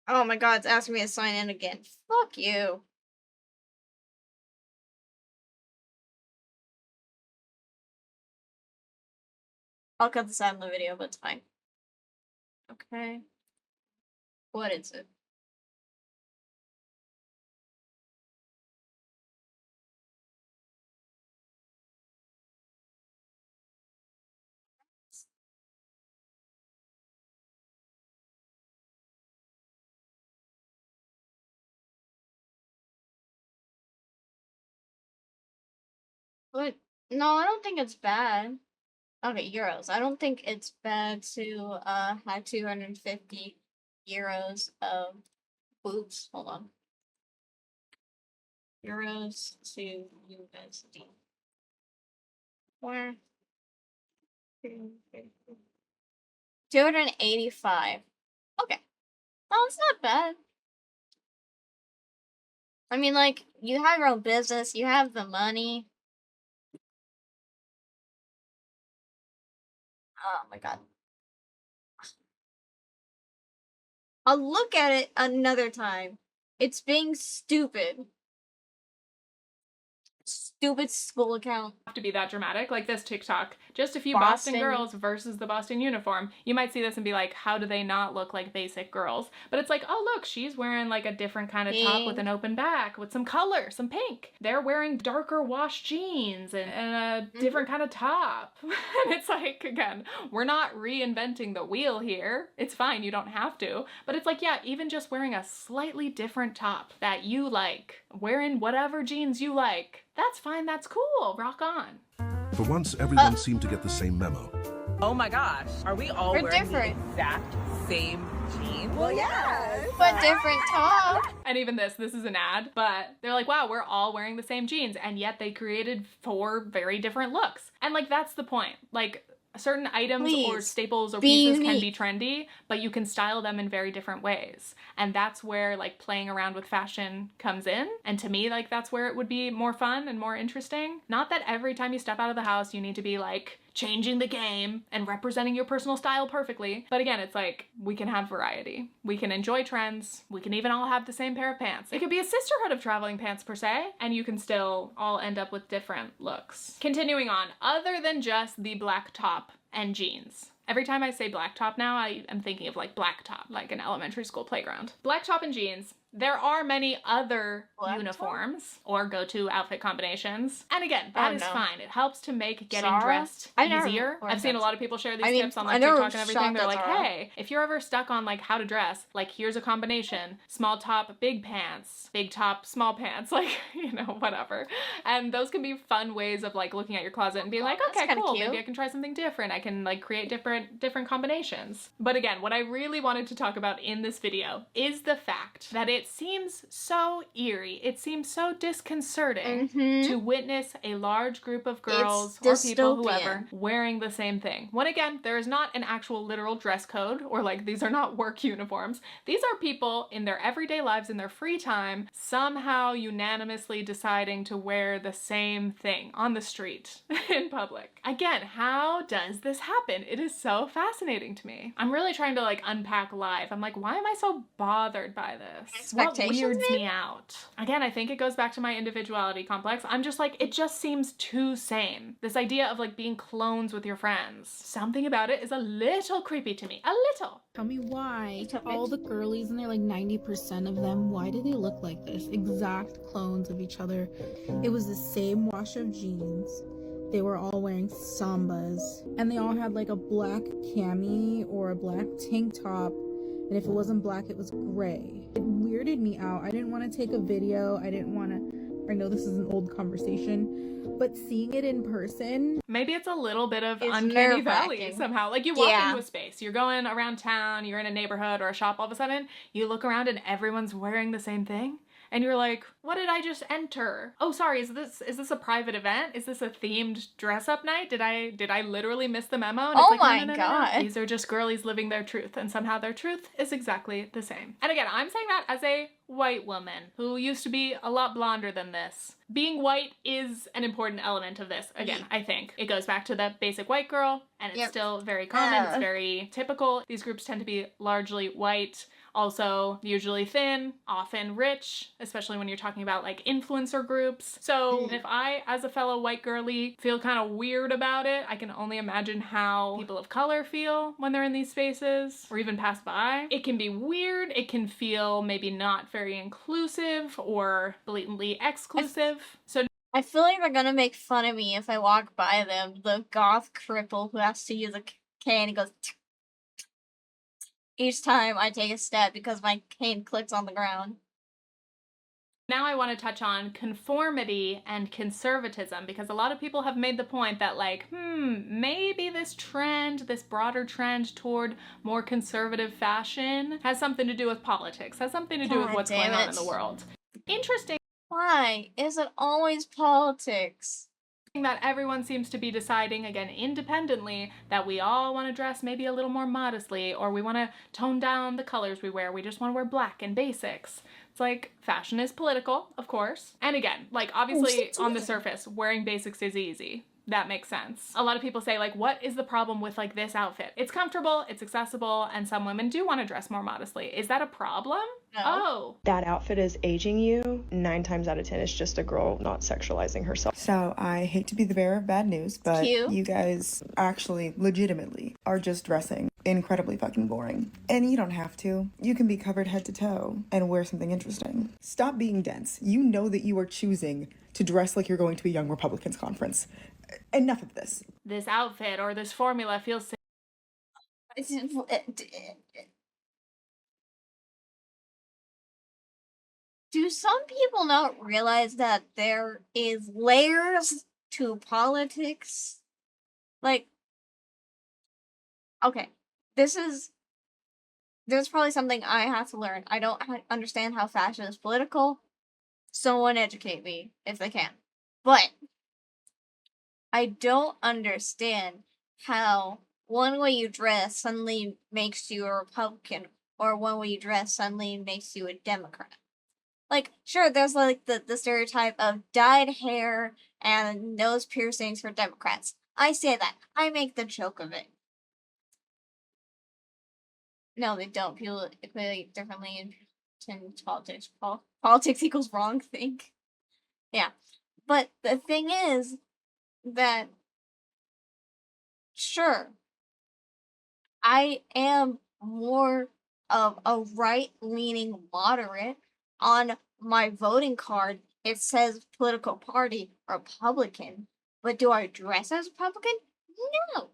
Oh my god, it's asking me to sign in again. Fuck you. I'll cut this out in the video, but it's fine. Okay. What is it? What? No, I don't think it's bad. Okay, euros. I don't think it's bad to have 250 euros of boots. Hold on. Euros to USD. Where? 285. Okay. Oh, it's not bad. I mean, like, you have your own business, you have the money. Oh my god. I'll look at it another time. It's being stupid. Stupid school account. Have to be that dramatic, like this TikTok. Just a few Boston girls versus the Boston uniform. You might see this and be like, how do they not look like basic girls? But it's like, oh look, she's wearing like a different kind of top with an open back, with some color, some pink. They're wearing darker wash jeans and a different kind of top. And it's like, again, we're not reinventing the wheel here. It's fine, you don't have to. But it's like, yeah, even just wearing a slightly different top that you like, wearing whatever jeans you like, that's fine, that's cool, rock on. For once, everyone seemed to get the same memo. Oh my gosh, are we all wearing different. the exact same jeans? Well, yes. But different top. And even this is an ad, but they're like, wow, we're all wearing the same jeans, and yet they created 4 very different looks. And like, that's the point. Like, certain items or staples or pieces can be trendy, but you can style them in very different ways. And that's where like playing around with fashion comes in. And to me, like that's where it would be more fun and more interesting. Not that every time you step out of the house, you need to be like changing the game and representing your personal style perfectly. But again, it's like, we can have variety. We can enjoy trends. We can even all have the same pair of pants. It could be a sisterhood of traveling pants per se, and you can still all end up with different looks. Continuing on, other than just the black top and jeans. Every time I say black top now, I am thinking of like black top, like an elementary school playground. Black top and jeans. There are many other uniforms or go-to outfit combinations. And again, that is fine. It helps to make getting dressed easier. I've seen a lot of people share these tips on like TikTok and everything. They're like, hey, if you're ever stuck on like how to dress, like here's a combination. Small top, big pants. Big top, small pants. Like, you know, whatever. And those can be fun ways of like looking at your closet and being like, okay, cool. Maybe I can try something different. I can like create different combinations. But again, what I really wanted to talk about in this video is the fact that it it seems so eerie. It seems so disconcerting Mhm. to witness a large group of girls or people, whoever, wearing the same thing. When again, there is not an actual literal dress code, or like these are not work uniforms. These are people in their everyday lives, in their free time, somehow unanimously deciding to wear the same thing on the street in public. Again, how does this happen? It is so fascinating to me. I'm really trying to like unpack live. I'm like, why am I so bothered by this? What weirds me out? Again, I think it goes back to my individuality complex. I'm just like, it just seems too same. This idea of like being clones with your friends. Something about it is a little creepy to me. A little. Tell me why all the girlies, and they're like 90% of them, why do they look like this? Exact clones of each other. It was the same wash of jeans. They were all wearing sambas, and they all had like a black cami or a black tank top, and if it wasn't black, it was gray. It weirded me out. I didn't want to take a video. I know this is an old conversation, but seeing it in person, maybe it's a little bit of uncanny valley somehow. Like you walk into a space, you're going around town, you're in a neighborhood or a shop, all of a sudden you look around and everyone's wearing the same thing. And you're like, what did I just enter? Oh, sorry, is this a private event? Is this a themed dress up night? Did I literally miss the memo? And it's like, no. These are just girlies living their truth, and somehow their truth is exactly the same. And again, I'm saying that as a white woman who used to be a lot blonder than this. Being white is an important element of this. Again, I think it goes back to the basic white girl, and it's still very common. It's very typical. These groups tend to be largely white. Also, usually thin, often rich, especially when you're talking about like influencer groups. So if I, as a fellow white girly, feel kind of weird about it, I can only imagine how people of color feel when they're in these spaces or even pass by. It can be weird. It can feel maybe not very inclusive or blatantly exclusive. I feel like they're gonna make fun of me if I walk by them. The goth cripple who has to use a cane and goes each time I take a step because my cane clicks on the ground. Now I want to touch on conformity and conservatism, because a lot of people have made the point that like, maybe this trend, this broader trend toward more conservative fashion has something to do with politics, has something to do with what's going on in the world. Interesting. Why is it always politics? That everyone seems to be deciding, again, independently, that we all want to dress maybe a little more modestly, or we want to tone down the colors we wear. We just want to wear black and basics. It's like, fashion is political, of course. And again, like, obviously, on the surface, wearing basics is easy. That makes sense. A lot of people say, like, what is the problem with, like, this outfit? It's comfortable, it's accessible, and some women do want to dress more modestly. Is that a problem? No. Oh. That outfit is aging you. 9 times out of 10, it's just a girl not sexualizing herself. So I hate to be the bearer of bad news, but you guys actually legitimately are just dressing incredibly fucking boring. And you don't have to. You can be covered head to toe and wear something interesting. Stop being dense. You know that you are choosing to dress like you're going to a Young Republicans conference. Enough of this. This outfit or this formula feels Do some people not realize that there is layers to politics? Like, okay, there's probably something I have to learn. I don't understand how fashion is political. Someone educate me if they can. But I don't understand how one way you dress suddenly makes you a Republican, or one way you dress suddenly makes you a Democrat. Like, sure, there's like the stereotype of dyed hair and nose piercings for Democrats. I say that. I make the joke of it. No, they don't. People equate differently in politics. Politics equals wrong think. Yeah. But the thing is that, sure, I am more of a right-leaning moderate. On my voting card, it says political party Republican. But do I dress as Republican? No.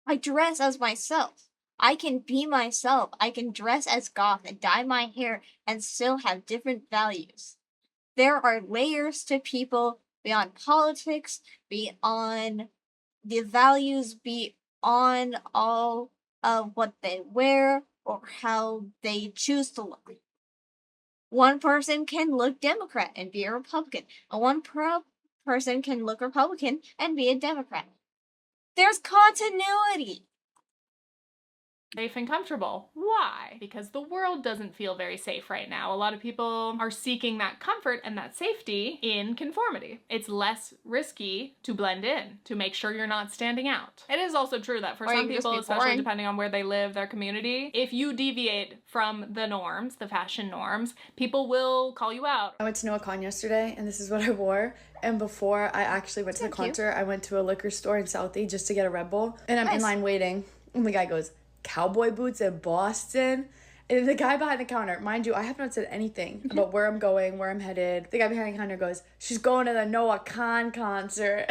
I dress as myself. I can be myself. I can dress as goth and dye my hair and still have different values. There are layers to people beyond politics, beyond the values, beyond all of what they wear or how they choose to look. One person can look Democrat and be a Republican. And one person can look Republican and be a Democrat. There's continuity. Safe and comfortable. Why? Because the world doesn't feel very safe right now. A lot of people are seeking that comfort and that safety in conformity. It's less risky to blend in, to make sure you're not standing out. It is also true that for some people, especially depending on where they live, their community, if you deviate from the norms, the fashion norms, people will call you out. I went to NoahCon yesterday and this is what I wore. And before I actually went to the concert, I went to a liquor store in Southie just to get a Red Bull. And I'm in line waiting. And the guy goes, cowboy boots in Boston? And the guy behind the counter, mind you, I have not said anything about where I'm going, where I'm headed. The guy behind the counter goes, she's going to the NoahCon concert.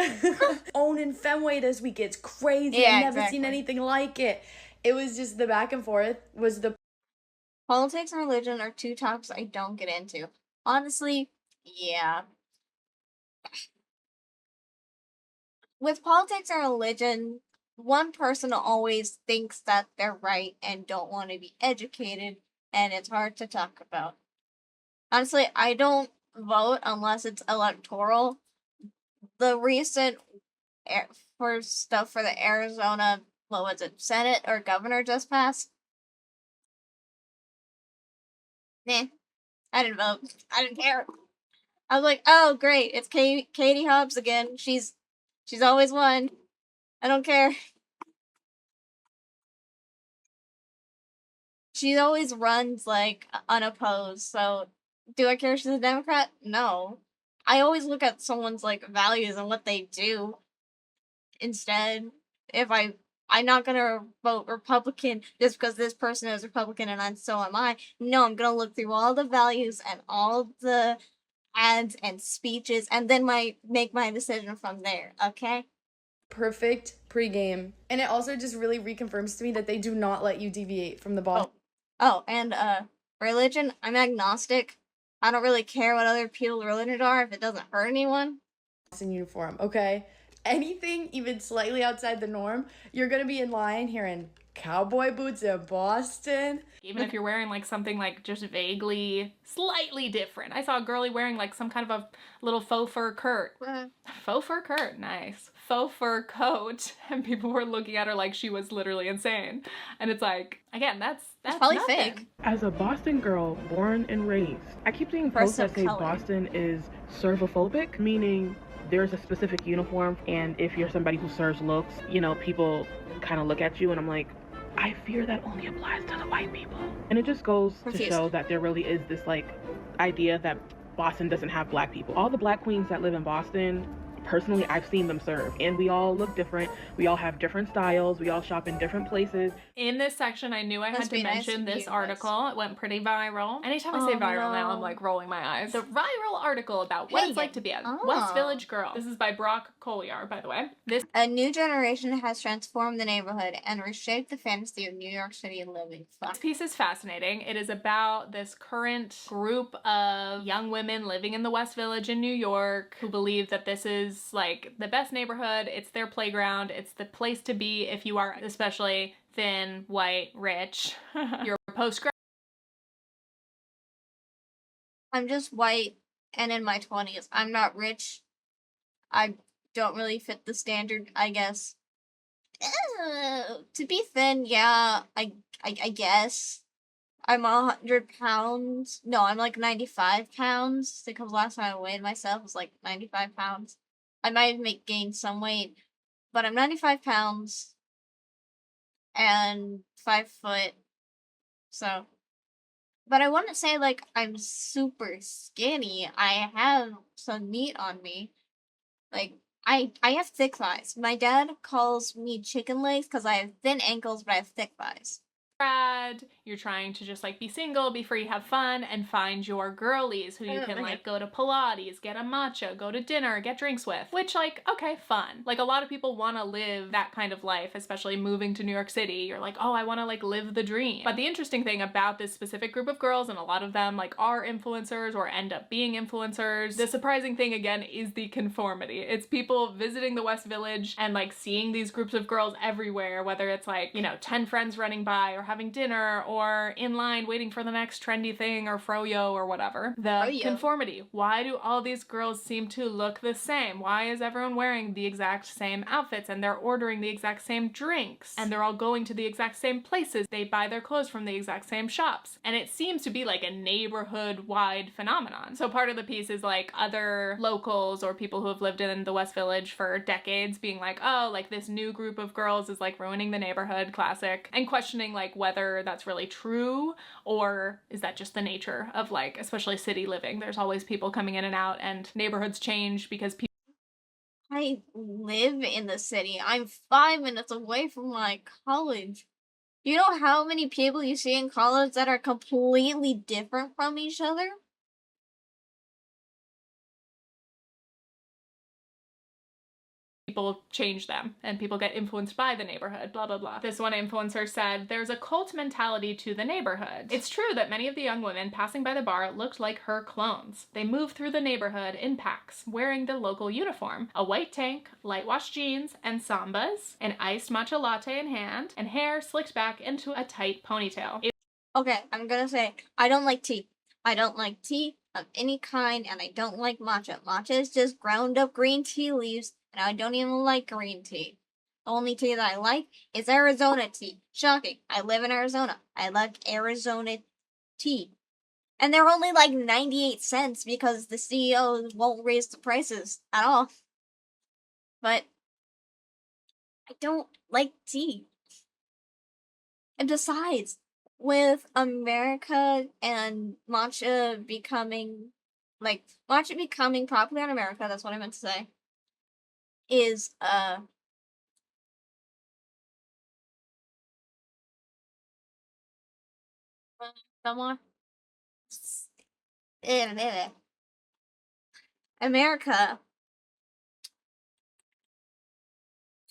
Owning Fenway this week, it's crazy. I've never seen anything like it. It was just the back and forth was the... Politics and religion are two topics I don't get into. Honestly, yeah. With politics and religion, one person always thinks that they're right and don't want to be educated, and it's hard to talk about. Honestly, I don't vote unless it's electoral. The recent for stuff for the Arizona, what was it, Senate or governor just passed? Nah, I didn't vote. I didn't care. I was like, oh great, it's Katie Hobbs again. She's always won. I don't care. She always runs, like, unopposed, so do I care if she's a Democrat? No. I always look at someone's, like, values and what they do instead. If I'm not gonna vote Republican just because this person is Republican and so am I. No, I'm gonna look through all the values and all the ads and speeches and then make my decision from there, okay? Perfect pregame. And it also just really reconfirms to me that they do not let you deviate from the ball. Oh, and religion, I'm agnostic. I don't really care what other people's religions are if it doesn't hurt anyone. In uniform, okay? Anything even slightly outside the norm, you're gonna be in line hearing cowboy boots in Boston. Even if you're wearing like something like just vaguely, slightly different. I saw a girlie wearing like some kind of a little faux fur coat. Faux fur coat, nice. Faux fur coat, and people were looking at her like she was literally insane. And it's like, again, that's probably nothing. fake. As a Boston girl, born and raised, I keep seeing posts that say Boston is servophobic, meaning there's a specific uniform, and if you're somebody who serves looks, you know, people kind of look at you, and I'm like, I fear that only applies to the white people. And it just goes to show that there really is this like idea that Boston doesn't have black people. All the black queens that live in Boston, personally, I've seen them serve, and we all look different. We all have different styles. We all shop in different places. In this section, I knew I had to mention this article. It went pretty viral. Anytime I say viral now, I'm like rolling my eyes. The viral article about what it's like to be a West Village girl. This is by Kolly, by the way. A new generation has transformed the neighborhood and reshaped the fantasy of New York City living. This piece is fascinating. It is about this current group of young women living in the West Village in New York who believe that this is like the best neighborhood, it's their playground, it's the place to be if you are especially thin, white, rich. You're post-grad. I'm just white and in my 20s. I'm not rich. I don't really fit the standard, I guess. To be thin, yeah, I guess. I'm 100 pounds. No, I'm like 95 pounds because last time I weighed myself was like 95 pounds. I might have gained some weight, but I'm 95 pounds and 5 foot. So, but I wouldn't say like I'm super skinny. I have some meat on me. Like, I have thick thighs. My dad calls me chicken legs because I have thin ankles, but I have thick thighs. You're trying to just like be single, be free, have fun, and find your girlies who you can like go to Pilates, get a matcha, go to dinner, get drinks with, which like, okay, fun. Like a lot of people want to live that kind of life, especially moving to New York City. You're like, oh, I want to like live the dream. But the interesting thing about this specific group of girls, and a lot of them like are influencers or end up being influencers, the surprising thing again is the conformity. It's people visiting the West Village and like seeing these groups of girls everywhere, whether it's like, you know, 10 friends running by or having dinner or in line waiting for the next trendy thing or froyo or whatever. The conformity. Why do all these girls seem to look the same? Why is everyone wearing the exact same outfits and they're ordering the exact same drinks and they're all going to the exact same places? They buy their clothes from the exact same shops. And it seems to be like a neighborhood-wide phenomenon. So part of the piece is like other locals or people who have lived in the West Village for decades being like, oh, like this new group of girls is like ruining the neighborhood, classic, and questioning like whether that's really true or is that just the nature of like, especially city living. There's always people coming in and out and neighborhoods change because people. I live in the city. I'm 5 minutes away from my college. You know how many people you see in college that are completely different from each other? People change them and people get influenced by the neighborhood, blah, blah, blah. This one influencer said, there's a cult mentality to the neighborhood. It's true that many of the young women passing by the bar looked like her clones. They moved through the neighborhood in packs, wearing the local uniform, a white tank, light wash jeans, and sambas, an iced matcha latte in hand, and hair slicked back into a tight ponytail. Okay, I'm gonna say, I don't like tea. I don't like tea of any kind, and I don't like matcha. Matcha is just ground up green tea leaves, and I don't even like green tea. The only tea that I like is Arizona tea. Shocking. I live in Arizona. I like Arizona tea. And they're only like 98 cents because the CEO won't raise the prices at all. But I don't like tea. And besides, with America and matcha becoming popular in America, that's what I meant to say, is someone America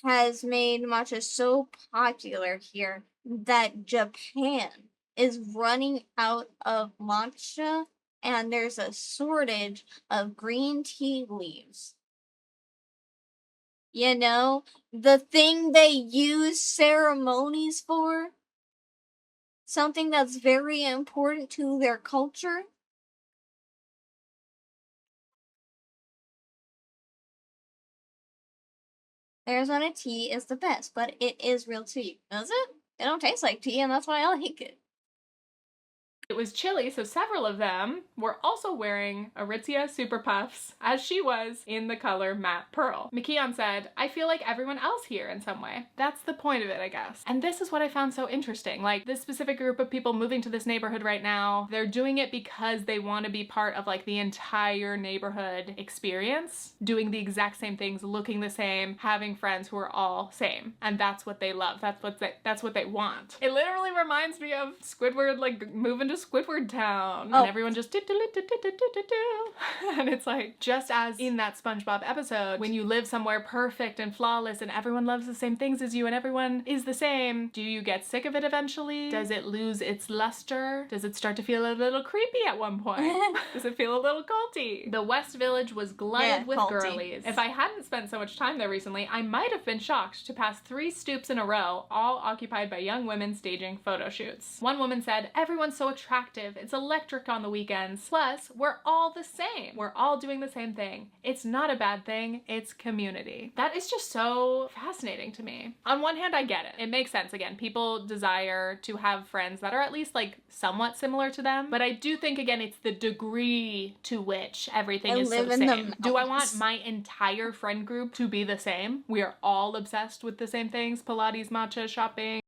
has made matcha so popular here that Japan is running out of matcha and there's a shortage of green tea leaves. You know, the thing they use ceremonies for? Something that's very important to their culture? Arizona tea is the best, but it is real tea. Does it? It don't taste like tea, and that's why I like it. It was chilly, so several of them were also wearing Aritzia Super Puffs, as she was in the color Matte Pearl. McKeon said, I feel like everyone else here in some way. That's the point of it, I guess. And this is what I found so interesting. Like, this specific group of people moving to this neighborhood right now, they're doing it because they want to be part of like the entire neighborhood experience, doing the exact same things, looking the same, having friends who are all same. And that's what they love. That's what they want. It literally reminds me of Squidward like moving to Squidward Town and everyone just and it's like, just as in that SpongeBob episode, when you live somewhere perfect and flawless and everyone loves the same things as you and everyone is the same, do you get sick of it eventually? Does it lose its luster? Does it start to feel a little creepy at one point? Does it feel a little culty? The West Village was glutted with girlies. If I hadn't spent so much time there recently, I might have been shocked to pass 3 stoops in a row, all occupied by young women staging photo shoots. One woman said, everyone's so attractive. It's electric on the weekends. Plus, we're all the same. We're all doing the same thing. It's not a bad thing. It's community. That is just so fascinating to me. On one hand, I get it. It makes sense. Again, people desire to have friends that are at least like somewhat similar to them. But I do think, again, it's the degree to which everything is so same. Do I want my entire friend group to be the same? We are all obsessed with the same things. Pilates, matcha, shopping.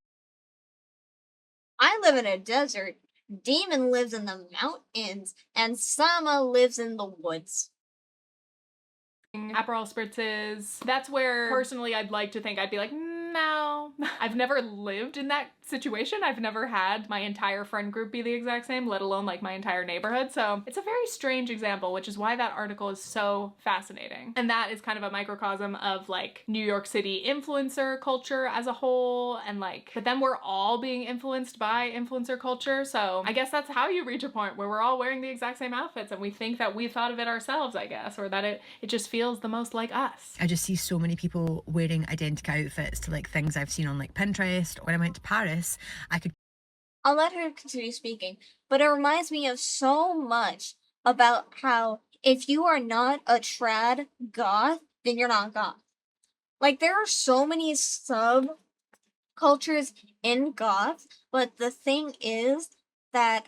I live in a desert. Demon lives in the mountains, and Sama lives in the woods. Aperol spritzes. That's where, personally, I'd like to think I'd be like, no. I've never lived in that situation. I've never had my entire friend group be the exact same, let alone like my entire neighborhood. So it's a very strange example, which is why that article is so fascinating. And that is kind of a microcosm of like New York City influencer culture as a whole. And like, but then we're all being influenced by influencer culture. So I guess that's how you reach a point where we're all wearing the exact same outfits and we think that we thought of it ourselves, I guess, or that it just feels the most like us. I just see so many people wearing identical outfits to like things I've seen on like Pinterest. When I went to Paris, I could I'll let her continue speaking, but it reminds me of so much about how if you are not a trad goth, then you're not goth. Like, there are so many subcultures in goth, but the thing is that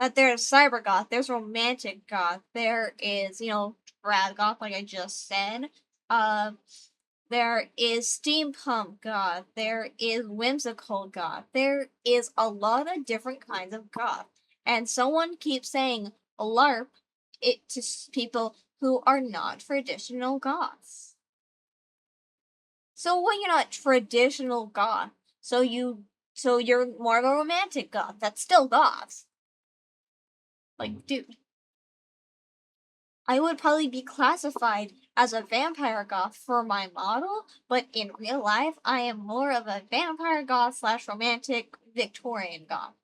that there's cyber goth, there's romantic goth, there is, trad goth, like I just said. There is steampunk goth, there is whimsical goth, there is a lot of different kinds of goth. And someone keeps saying LARP it to people who are not traditional goths. So when you're not traditional goth, so you're more of a romantic goth, that's still goths. Like, dude. I would probably be classified as a vampire goth for my model, but in real life, I am more of a vampire goth / romantic Victorian goth.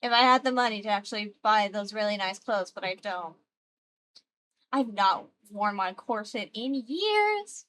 If I had the money to actually buy those really nice clothes, but I don't. I've not worn my corset in years.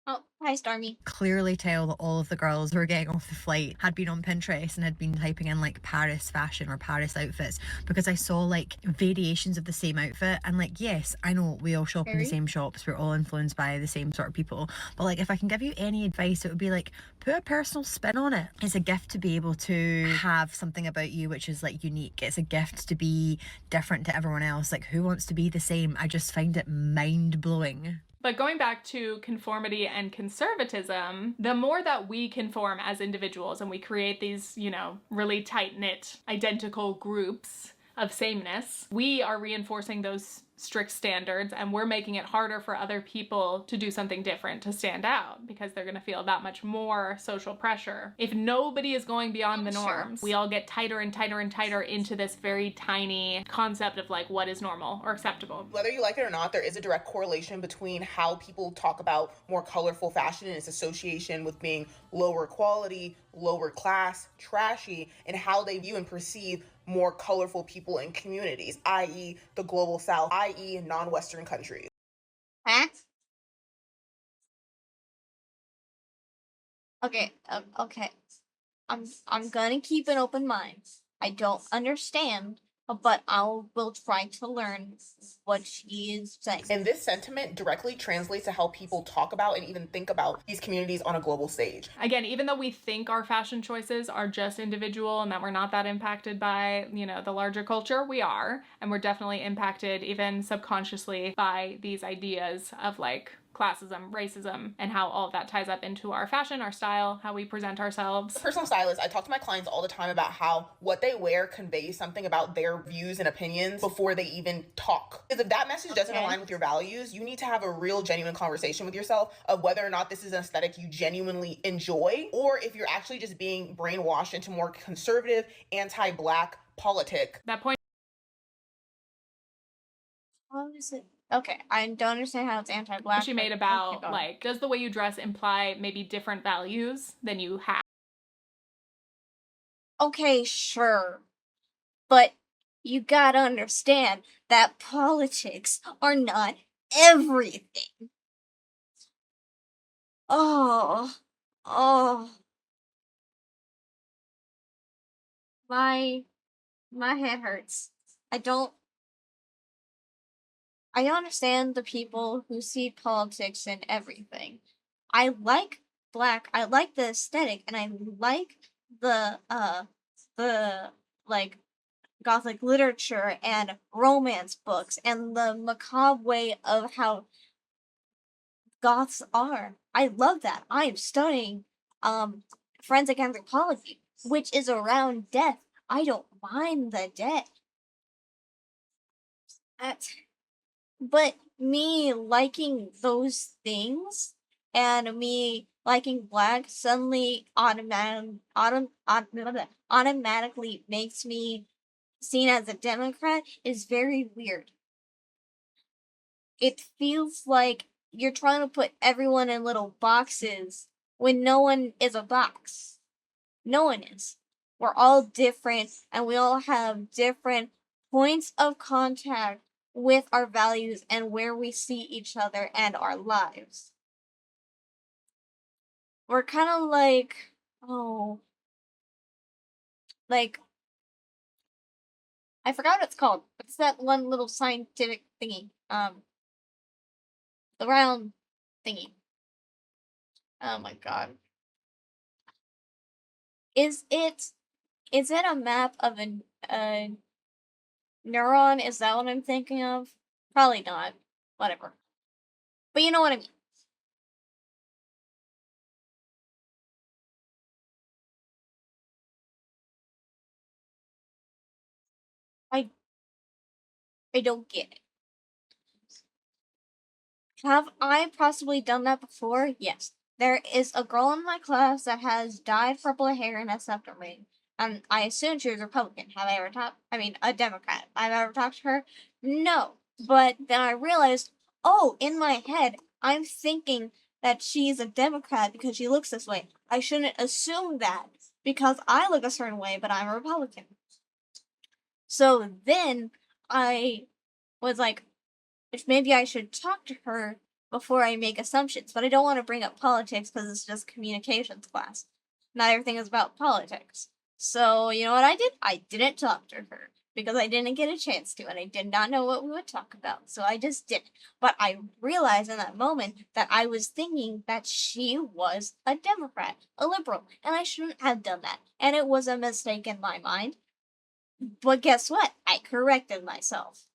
Oh, hi, Stormy. Clearly tell that all of the girls who were getting off the flight had been on Pinterest and had been typing in like Paris fashion or Paris outfits, because I saw like variations of the same outfit. And like, yes, I know we all shop in the same shops, we're all influenced by the same sort of people, but like, if I can give you any advice, it would be like, put a personal spin on it. It's a gift to be able to have something about you which is like unique. It's a gift to be different to everyone else. Like, who wants to be the same? I just find it mind-blowing. But going back to conformity and conservatism, the more that we conform as individuals and we create these, really tight-knit, identical groups of sameness, we are reinforcing those strict standards, and we're making it harder for other people to do something different, to stand out, because they're going to feel that much more social pressure. If nobody is going beyond the norms, we all get tighter and tighter and tighter into this very tiny concept of like what is normal or acceptable. Whether you like it or not, there is a direct correlation between how people talk about more colorful fashion and its association with being lower quality, lower class, trashy, and how they view and perceive more colorful people in communities, i.e. the global south, i.e. non-Western countries. Huh? Okay, okay. I'm gonna keep an open mind. I don't understand, but will try to learn what she is saying. And this sentiment directly translates to how people talk about and even think about these communities on a global stage. Again, even though we think our fashion choices are just individual and that we're not that impacted by, the larger culture, we are. And we're definitely impacted even subconsciously by these ideas of like classism, racism, and how all of that ties up into our fashion, our style, how we present ourselves. As a personal stylist, I talk to my clients all the time about how what they wear conveys something about their views and opinions before they even talk. Because if that message doesn't align with your values, you need to have a real genuine conversation with yourself of whether or not this is an aesthetic you genuinely enjoy, or if you're actually just being brainwashed into more conservative, anti-Black politic. That point. What is it? Okay, I don't understand how it's anti-Black. She made about like, does the way you dress imply maybe different values than you have? Okay, sure. But you gotta understand that politics are not everything. Oh. My head hurts. I understand the people who see politics in everything. I like Black, I like the aesthetic, and I like the like Gothic literature and romance books and the macabre way of how Goths are. I love that. I am studying forensic anthropology, which is around death. I don't mind the death. But me liking those things and me liking Black suddenly automatically makes me seen as a Democrat is very weird. It feels like you're trying to put everyone in little boxes when no one is a box. No one is. We're all different and we all have different points of contact with our values and where we see each other and our lives. We're kind of like, I forgot what it's called. It's that one little scientific thingy. The round thingy. Oh my god. Is it a map of a neuron? Is that what I'm thinking of? Probably not. Whatever. But you know what I mean. I don't get it. Have I possibly done that before? Yes. There is a girl in my class that has dyed purple hair and a septum ring. And I assume she was Republican. Have I ever talked? I mean, a Democrat. I've ever talked to her? No. But then I realized, oh, in my head, I'm thinking that she's a Democrat because she looks this way. I shouldn't assume that because I look a certain way, but I'm a Republican. So then I was like, maybe I should talk to her before I make assumptions, but I don't want to bring up politics because it's just communications class. Not everything is about politics. So, you know what I did? I didn't talk to her because I didn't get a chance to, and I did not know what we would talk about, so I just didn't. But I realized in that moment that I was thinking that she was a Democrat, a liberal, and I shouldn't have done that. And it was a mistake in my mind. But guess what? I corrected myself.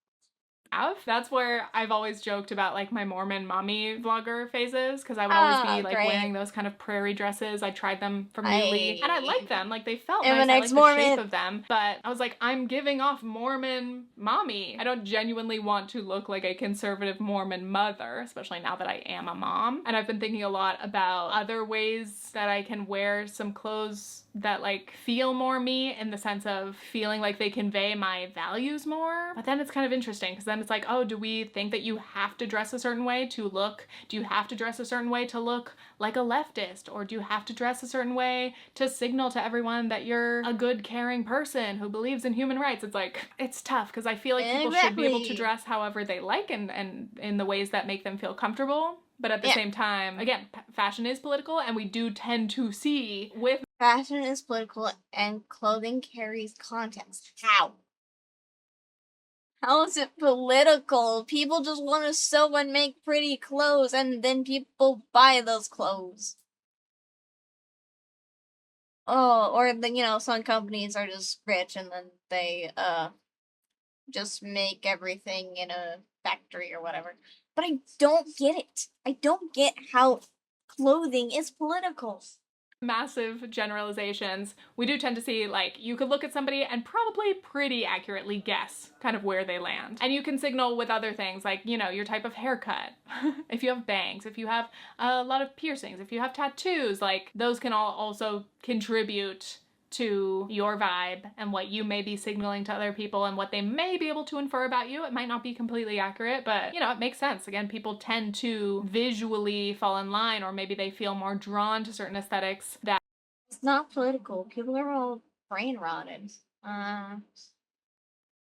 That's where I've always joked about like my Mormon mommy vlogger phases, because I would always be like wearing those kind of prairie dresses. I tried them from Newly and I liked them. Like they felt nice. I liked the shape of them, but I was like, I'm giving off Mormon mommy. I don't genuinely want to look like a conservative Mormon mother, especially now that I am a mom. And I've been thinking a lot about other ways that I can wear some clothes that like feel more me, in the sense of feeling like they convey my values more. But then it's kind of interesting because then it's like, oh, do we think that you have to dress a certain way to look? Do you have to dress a certain way to look like a leftist? Or do you have to dress a certain way to signal to everyone that you're a good, caring person who believes in human rights? It's like, it's tough because I feel like people should be able to dress however they like and in the ways that make them feel comfortable. But at the same time, again, fashion is political, and we do tend to see with fashion is political and clothing carries context. How? How is it political? People just want to sew and make pretty clothes, and then people buy those clothes. Oh, or some companies are just rich and then they just make everything in a factory or whatever. But I don't get it. I don't get how clothing is political. Massive generalizations, we do tend to see like you could look at somebody and probably pretty accurately guess kind of where they land. And you can signal with other things like, your type of haircut. If you have bangs, if you have a lot of piercings, if you have tattoos, like those can all also contribute to your vibe and what you may be signaling to other people and what they may be able to infer about you. It might not be completely accurate, but it makes sense. Again, people tend to visually fall in line, or maybe they feel more drawn to certain aesthetics that it's not political. People are all brain rotted.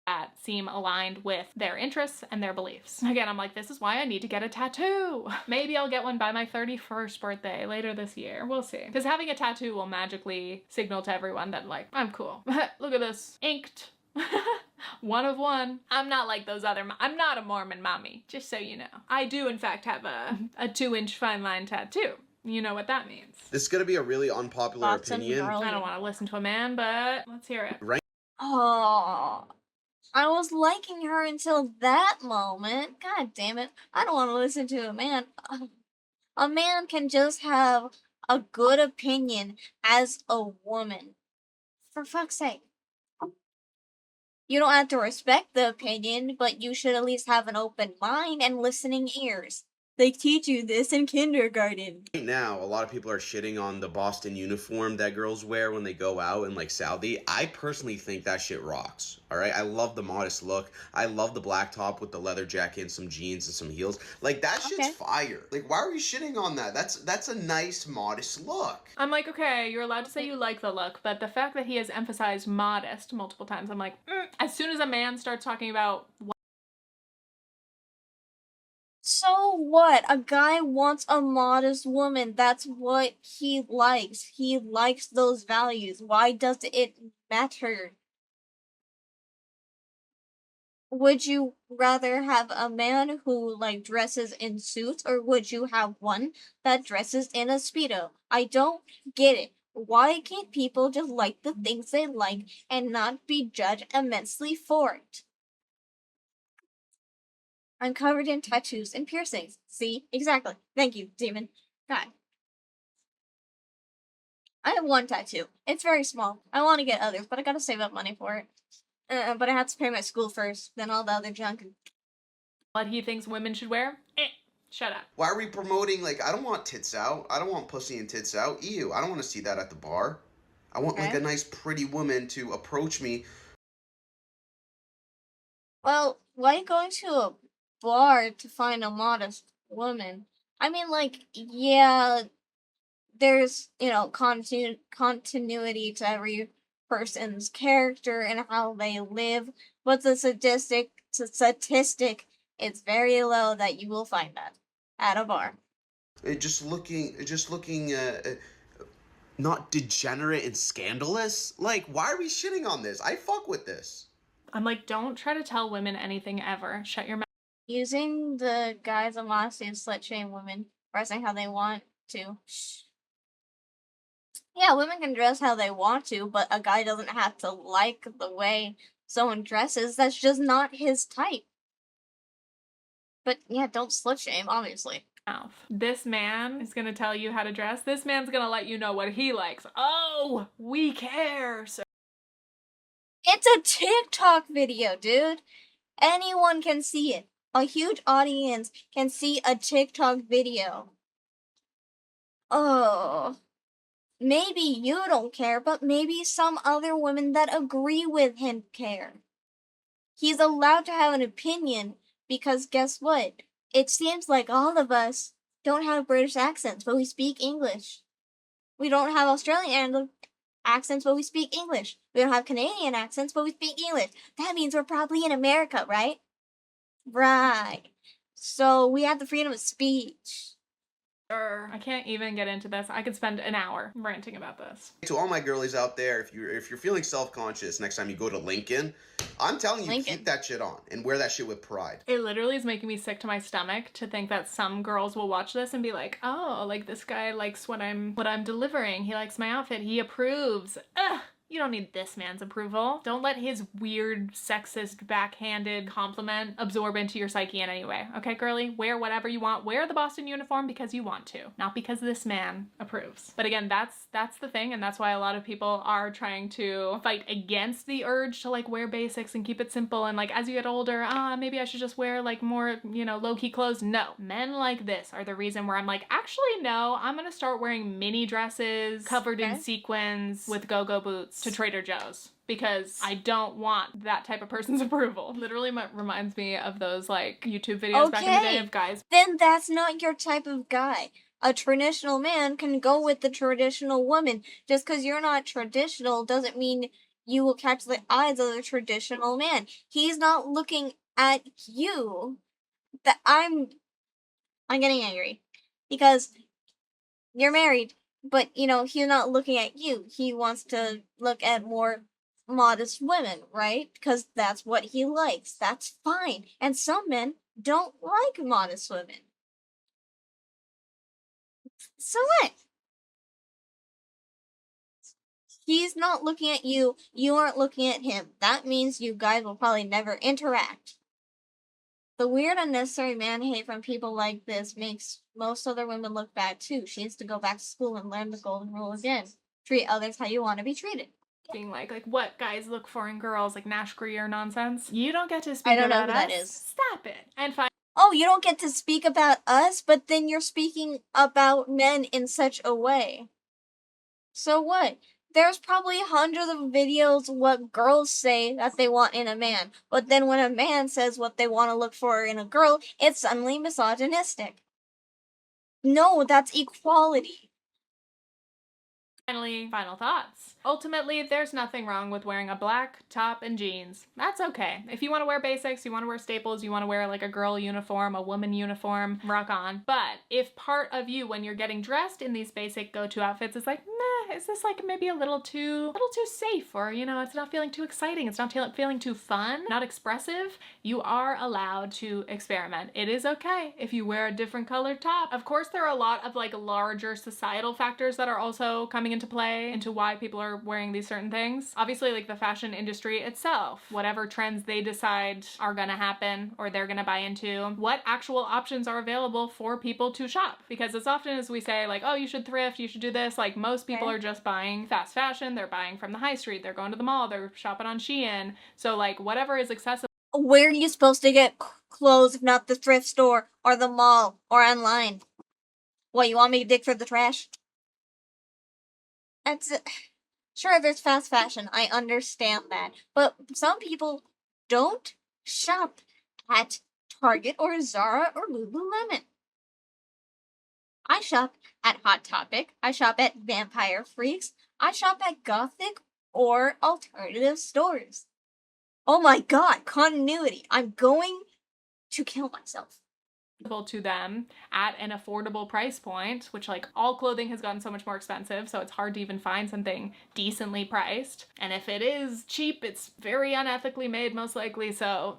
That seem aligned with their interests and their beliefs. Again, I'm like, this is why I need to get a tattoo. Maybe I'll get one by my 31st birthday later this year. We'll see. Because having a tattoo will magically signal to everyone that like, I'm cool. Look at this. Inked. One of one. I'm not like those other, I'm not a Mormon mommy, just so you know. I do in fact have a 2-inch fine line tattoo. You know what that means. This is gonna be a really unpopular opinion. I don't want to listen to a man, but let's hear it. Right. Oh, I was liking her until that moment. God damn it. I don't want to listen to a man. A man can just have a good opinion as a woman. For fuck's sake. You don't have to respect the opinion, but you should at least have an open mind and listening ears. They teach you this in kindergarten. Right now, a lot of people are shitting on the Boston uniform that girls wear when they go out in like Saudi. I personally think that shit rocks. All right, I love the modest look. I love the black top with the leather jacket and some jeans and some heels. Like that shit's fire. Like why are we shitting on that? That's a nice modest look. I'm like, okay, you're allowed to say you like the look, but the fact that he has emphasized modest multiple times, I'm like, as soon as a man starts talking about So what? A guy wants a modest woman. That's what he likes. He likes those values. Why does it matter? Would you rather have a man who like dresses in suits, or would you have one that dresses in a Speedo? I don't get it. Why can't people just like the things they like and not be judged immensely for it? I'm covered in tattoos and piercings. See? Exactly. Thank you, demon. God. I have one tattoo. It's very small. I want to get others, but I gotta save up money for it. But I have to pay my school first, then all the other junk. What he thinks women should wear? Shut up. Why are we promoting, like, I don't want tits out. I don't want pussy and tits out. Ew, I don't want to see that at the bar. I want, like, a nice, pretty woman to approach me. Well, why going to a bar to find a modest woman? I mean, like, yeah, there's, you know, continuity to every person's character and how they live, but the statistic, it's very low that you will find that at a bar. Just looking, not degenerate and scandalous. Like, why are we shitting on this? I fuck with this. I'm like, don't try to tell women anything ever. Shut your mouth. Using the guys on modesty to slut shame women, dressing how they want to. Yeah, women can dress how they want to, but a guy doesn't have to like the way someone dresses. That's just not his type. But yeah, don't slut shame, obviously. This man is gonna tell you how to dress. This man's gonna let you know what he likes. Oh, we care. So it's a TikTok video, dude. Anyone can see it. A huge audience can see a TikTok video. Oh. Maybe you don't care, but maybe some other women that agree with him care. He's allowed to have an opinion because guess what? It seems like all of us don't have British accents, but we speak English. We don't have Australian accents, but we speak English. We don't have Canadian accents, but we speak English. That means we're probably in America, right? Right. So we have the freedom of speech. I can't even get into this. I could spend an hour ranting about this. To all my girlies out there, if you're feeling self-conscious next time you go to Lincoln, I'm telling you, keep that shit on and wear that shit with pride. It literally is making me sick to my stomach to think that some girls will watch this and be like, oh, like this guy likes what I'm delivering. He likes my outfit. He approves. Ugh. You don't need this man's approval. Don't let his weird, sexist, backhanded compliment absorb into your psyche in any way. Okay, girly? Wear whatever you want. Wear the Boston uniform because you want to, not because this man approves. But again, that's the thing, and that's why a lot of people are trying to fight against the urge to like wear basics and keep it simple, and like as you get older, maybe I should just wear like more, you know, low-key clothes. No. Men like this are the reason where I'm like, actually no, I'm gonna start wearing mini dresses covered in sequins with go-go boots to Trader Joe's because I don't want that type of person's approval. Literally reminds me of those like YouTube videos back in the day of guys. Then that's not your type of guy. A traditional man can go with the traditional woman. Just because you're not traditional doesn't mean you will catch the eyes of the traditional man. He's not looking at you. That I'm getting angry because you're married. But, you know, he's not looking at you. He wants to look at more modest women, right? Because that's what he likes. That's fine. And some men don't like modest women. So what? He's not looking at you. You aren't looking at him. That means you guys will probably never interact. The weird, unnecessary man hate from people like this makes most other women look bad too. She needs to go back to school and learn the golden rule again. Treat others how you want to be treated. Being like what guys look for in girls, like Nash Grier nonsense. You don't get to speak I don't know about who us. that is. Stop it. And fine. Oh, you don't get to speak about us, but then you're speaking about men in such a way. So what? There's probably hundreds of videos what girls say that they want in a man, but then when a man says what they want to look for in a girl, it's suddenly misogynistic. No, that's equality. Finally, final thoughts. Ultimately, there's nothing wrong with wearing a black top and jeans. That's okay. If you want to wear basics, you want to wear staples, you want to wear like a girl uniform, a woman uniform, rock on. But if part of you, when you're getting dressed in these basic go-to outfits, is like, meh, is this like maybe a little too safe, or you know, it's not feeling too exciting, it's not feeling too fun, not expressive, you are allowed to experiment. It is okay if you wear a different colored top. Of course, there are a lot of like larger societal factors that are also coming into play into why people are wearing these certain things. Obviously, like the fashion industry itself, whatever trends they decide are gonna happen or they're gonna buy into, what actual options are available for people to shop. Because as often as we say like, oh, you should thrift, you should do this, like most people are just buying fast fashion, they're buying from the high street, they're going to the mall, they're shopping on Shein. So like whatever is accessible. Where are you supposed to get clothes if not the thrift store or the mall or online? What, you want me to dig for the trash? That's sure, there's fast fashion. I understand that. But some people don't shop at Target or Zara or Lululemon. I shop at Hot Topic. I shop at Vampire Freaks. I shop at Gothic or alternative stores. Oh my god, continuity. I'm going to kill myself. To them at an affordable price point, which like all clothing has gotten so much more expensive, so it's hard to even find something decently priced. And if it is cheap, it's very unethically made, most likely. So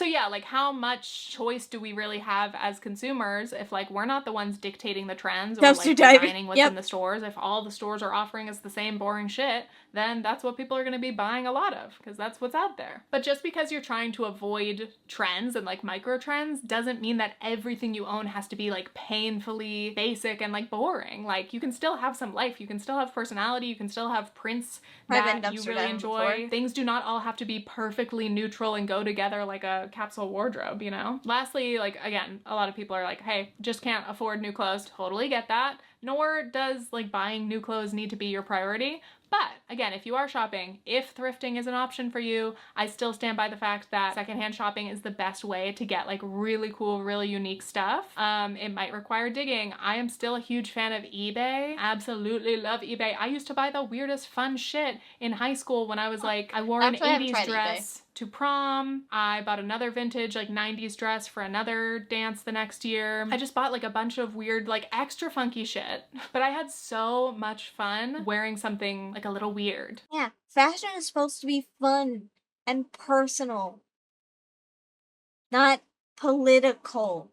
yeah, like how much choice do we really have as consumers if like we're not the ones dictating the trends or like designing what's in the stores? If all the stores are offering us the same boring shit, then that's what people are going to be buying a lot of, because that's what's out there. But just because you're trying to avoid trends and like micro trends doesn't mean that everything you own has to be like painfully basic and like boring. Like you can still have some life, you can still have personality, you can still have prints that you really enjoy. Things do not all have to be perfectly neutral and go together like a capsule wardrobe, you know? Lastly, like again, a lot of people are like, hey, just can't afford new clothes. Totally get that. Nor does like buying new clothes need to be your priority. But again, if you are shopping, if thrifting is an option for you, I still stand by the fact that secondhand shopping is the best way to get like really cool, really unique stuff. It might require digging. I am still a huge fan of eBay. Absolutely love eBay. I used to buy the weirdest fun shit in high school when I was like, I wore an 80s dress to prom. I bought another vintage like 90s dress for another dance the next year. I just bought like a bunch of weird like extra funky shit. But I had so much fun wearing something like a little weird. Yeah, fashion is supposed to be fun and personal, not political.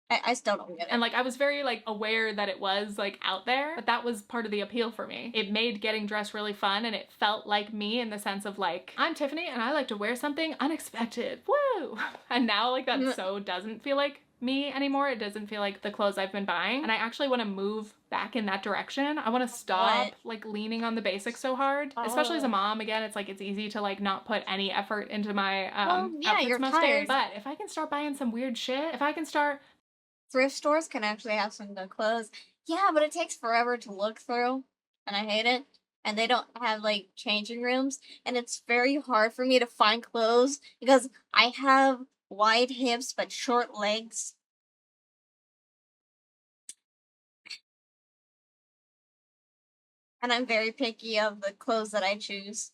I still don't get it. And like I was very like aware that it was like out there, but that was part of the appeal for me. It made getting dressed really fun, and it felt like me in the sense of like, I'm Tiffany and I like to wear something unexpected. Woo! And now like that so doesn't feel like me anymore. It doesn't feel like the clothes I've been buying, and I actually want to move back in that direction. I want to stop like leaning on the basics so hard, especially as a mom. Again, it's like it's easy to like not put any effort into my outfits most days. But if I can start buying some weird shit, if I can start thrift stores can actually have some good clothes. Yeah, but it takes forever to look through, and I hate it. And they don't have like changing rooms, and it's very hard for me to find clothes because I have wide hips but short legs. And I'm very picky of the clothes that I choose.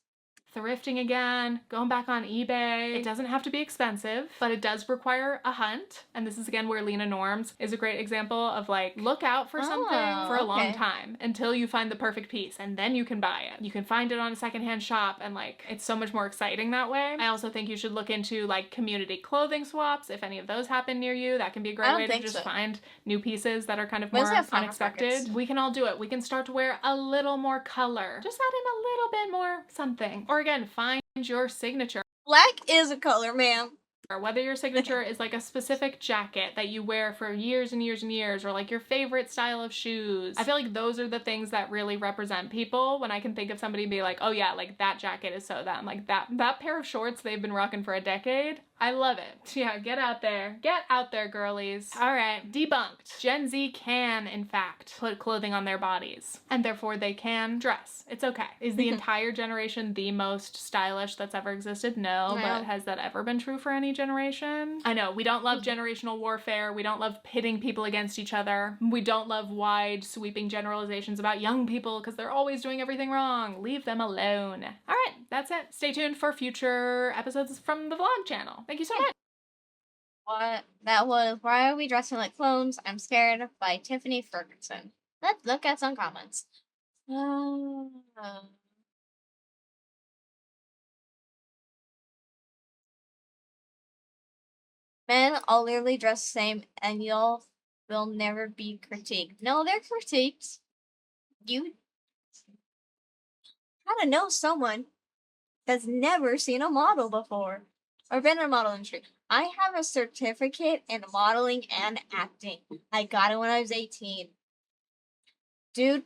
Thrifting again, going back on eBay. It doesn't have to be expensive, but it does require a hunt. And this is again where Lena Norms is a great example of like, look out for something for a long time until you find the perfect piece, and then you can buy it. You can find it on a secondhand shop, and like, it's so much more exciting that way. I also think you should look into like community clothing swaps. If any of those happen near you, that can be a great way to just find new pieces that are kind of more unexpected. We can all do it. We can start to wear a little more color. Just add in a little bit more something. Or again, find your signature. Black is a color, ma'am. Or whether your signature is like a specific jacket that you wear for years and years and years, or like your favorite style of shoes. I feel like those are the things that really represent people. When I can think of somebody and be like, oh yeah, like that jacket is so them. Like that pair of shorts they've been rocking for a decade. I love it. Yeah, get out there. Get out there, girlies. All right, debunked. Gen Z can, in fact, put clothing on their bodies, and therefore they can dress. It's okay. Is the entire generation the most stylish that's ever existed? No, but has that ever been true for any generation? I know, we don't love generational warfare. We don't love pitting people against each other. We don't love wide, sweeping generalizations about young people because they're always doing everything wrong. Leave them alone. All right, that's it. Stay tuned for future episodes from the vlog channel. Thank you so much. What? That was Why Are We Dressing Like Clones? I'm Scared by Tiffany Ferguson. Let's look at some comments. Men all literally dress the same and y'all will never be critiqued. No, they're critiqued. You gotta know someone that's never seen a model before or been in a model industry. I have a certificate in modeling and acting. I got it when I was 18. Dude,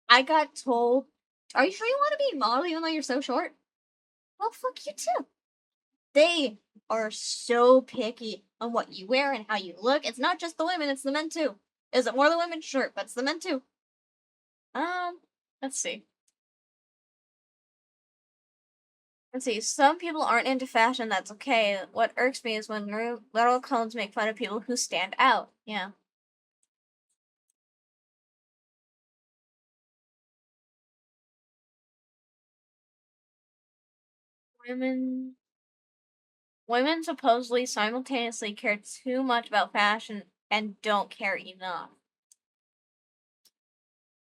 I got told, are you sure you want to be a model even though you're so short? Well, fuck you too. They are so picky on what you wear and how you look. It's not just the women, it's the men too. Is it more the women? Sure, but it's the men too. Let's see. Let's see. Some people aren't into fashion, that's okay. What irks me is when little clones make fun of people who stand out. Yeah. Women supposedly simultaneously care too much about fashion and don't care enough.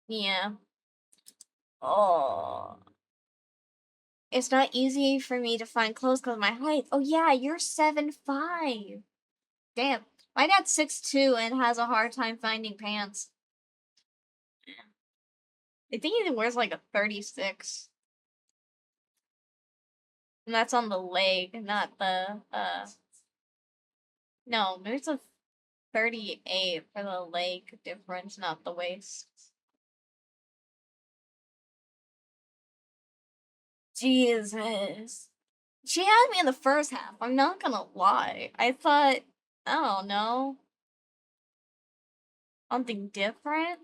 Yeah. Oh. It's not easy for me to find clothes because of my height. Oh yeah, you're 7'5". Damn. My dad's 6'2" and has a hard time finding pants. I think he wears like a 36. And that's on the leg, not the, no, there's a 38 for the leg difference, not the waist. Jesus. She had me in the first half, I'm not gonna lie. I thought, I don't know, something different?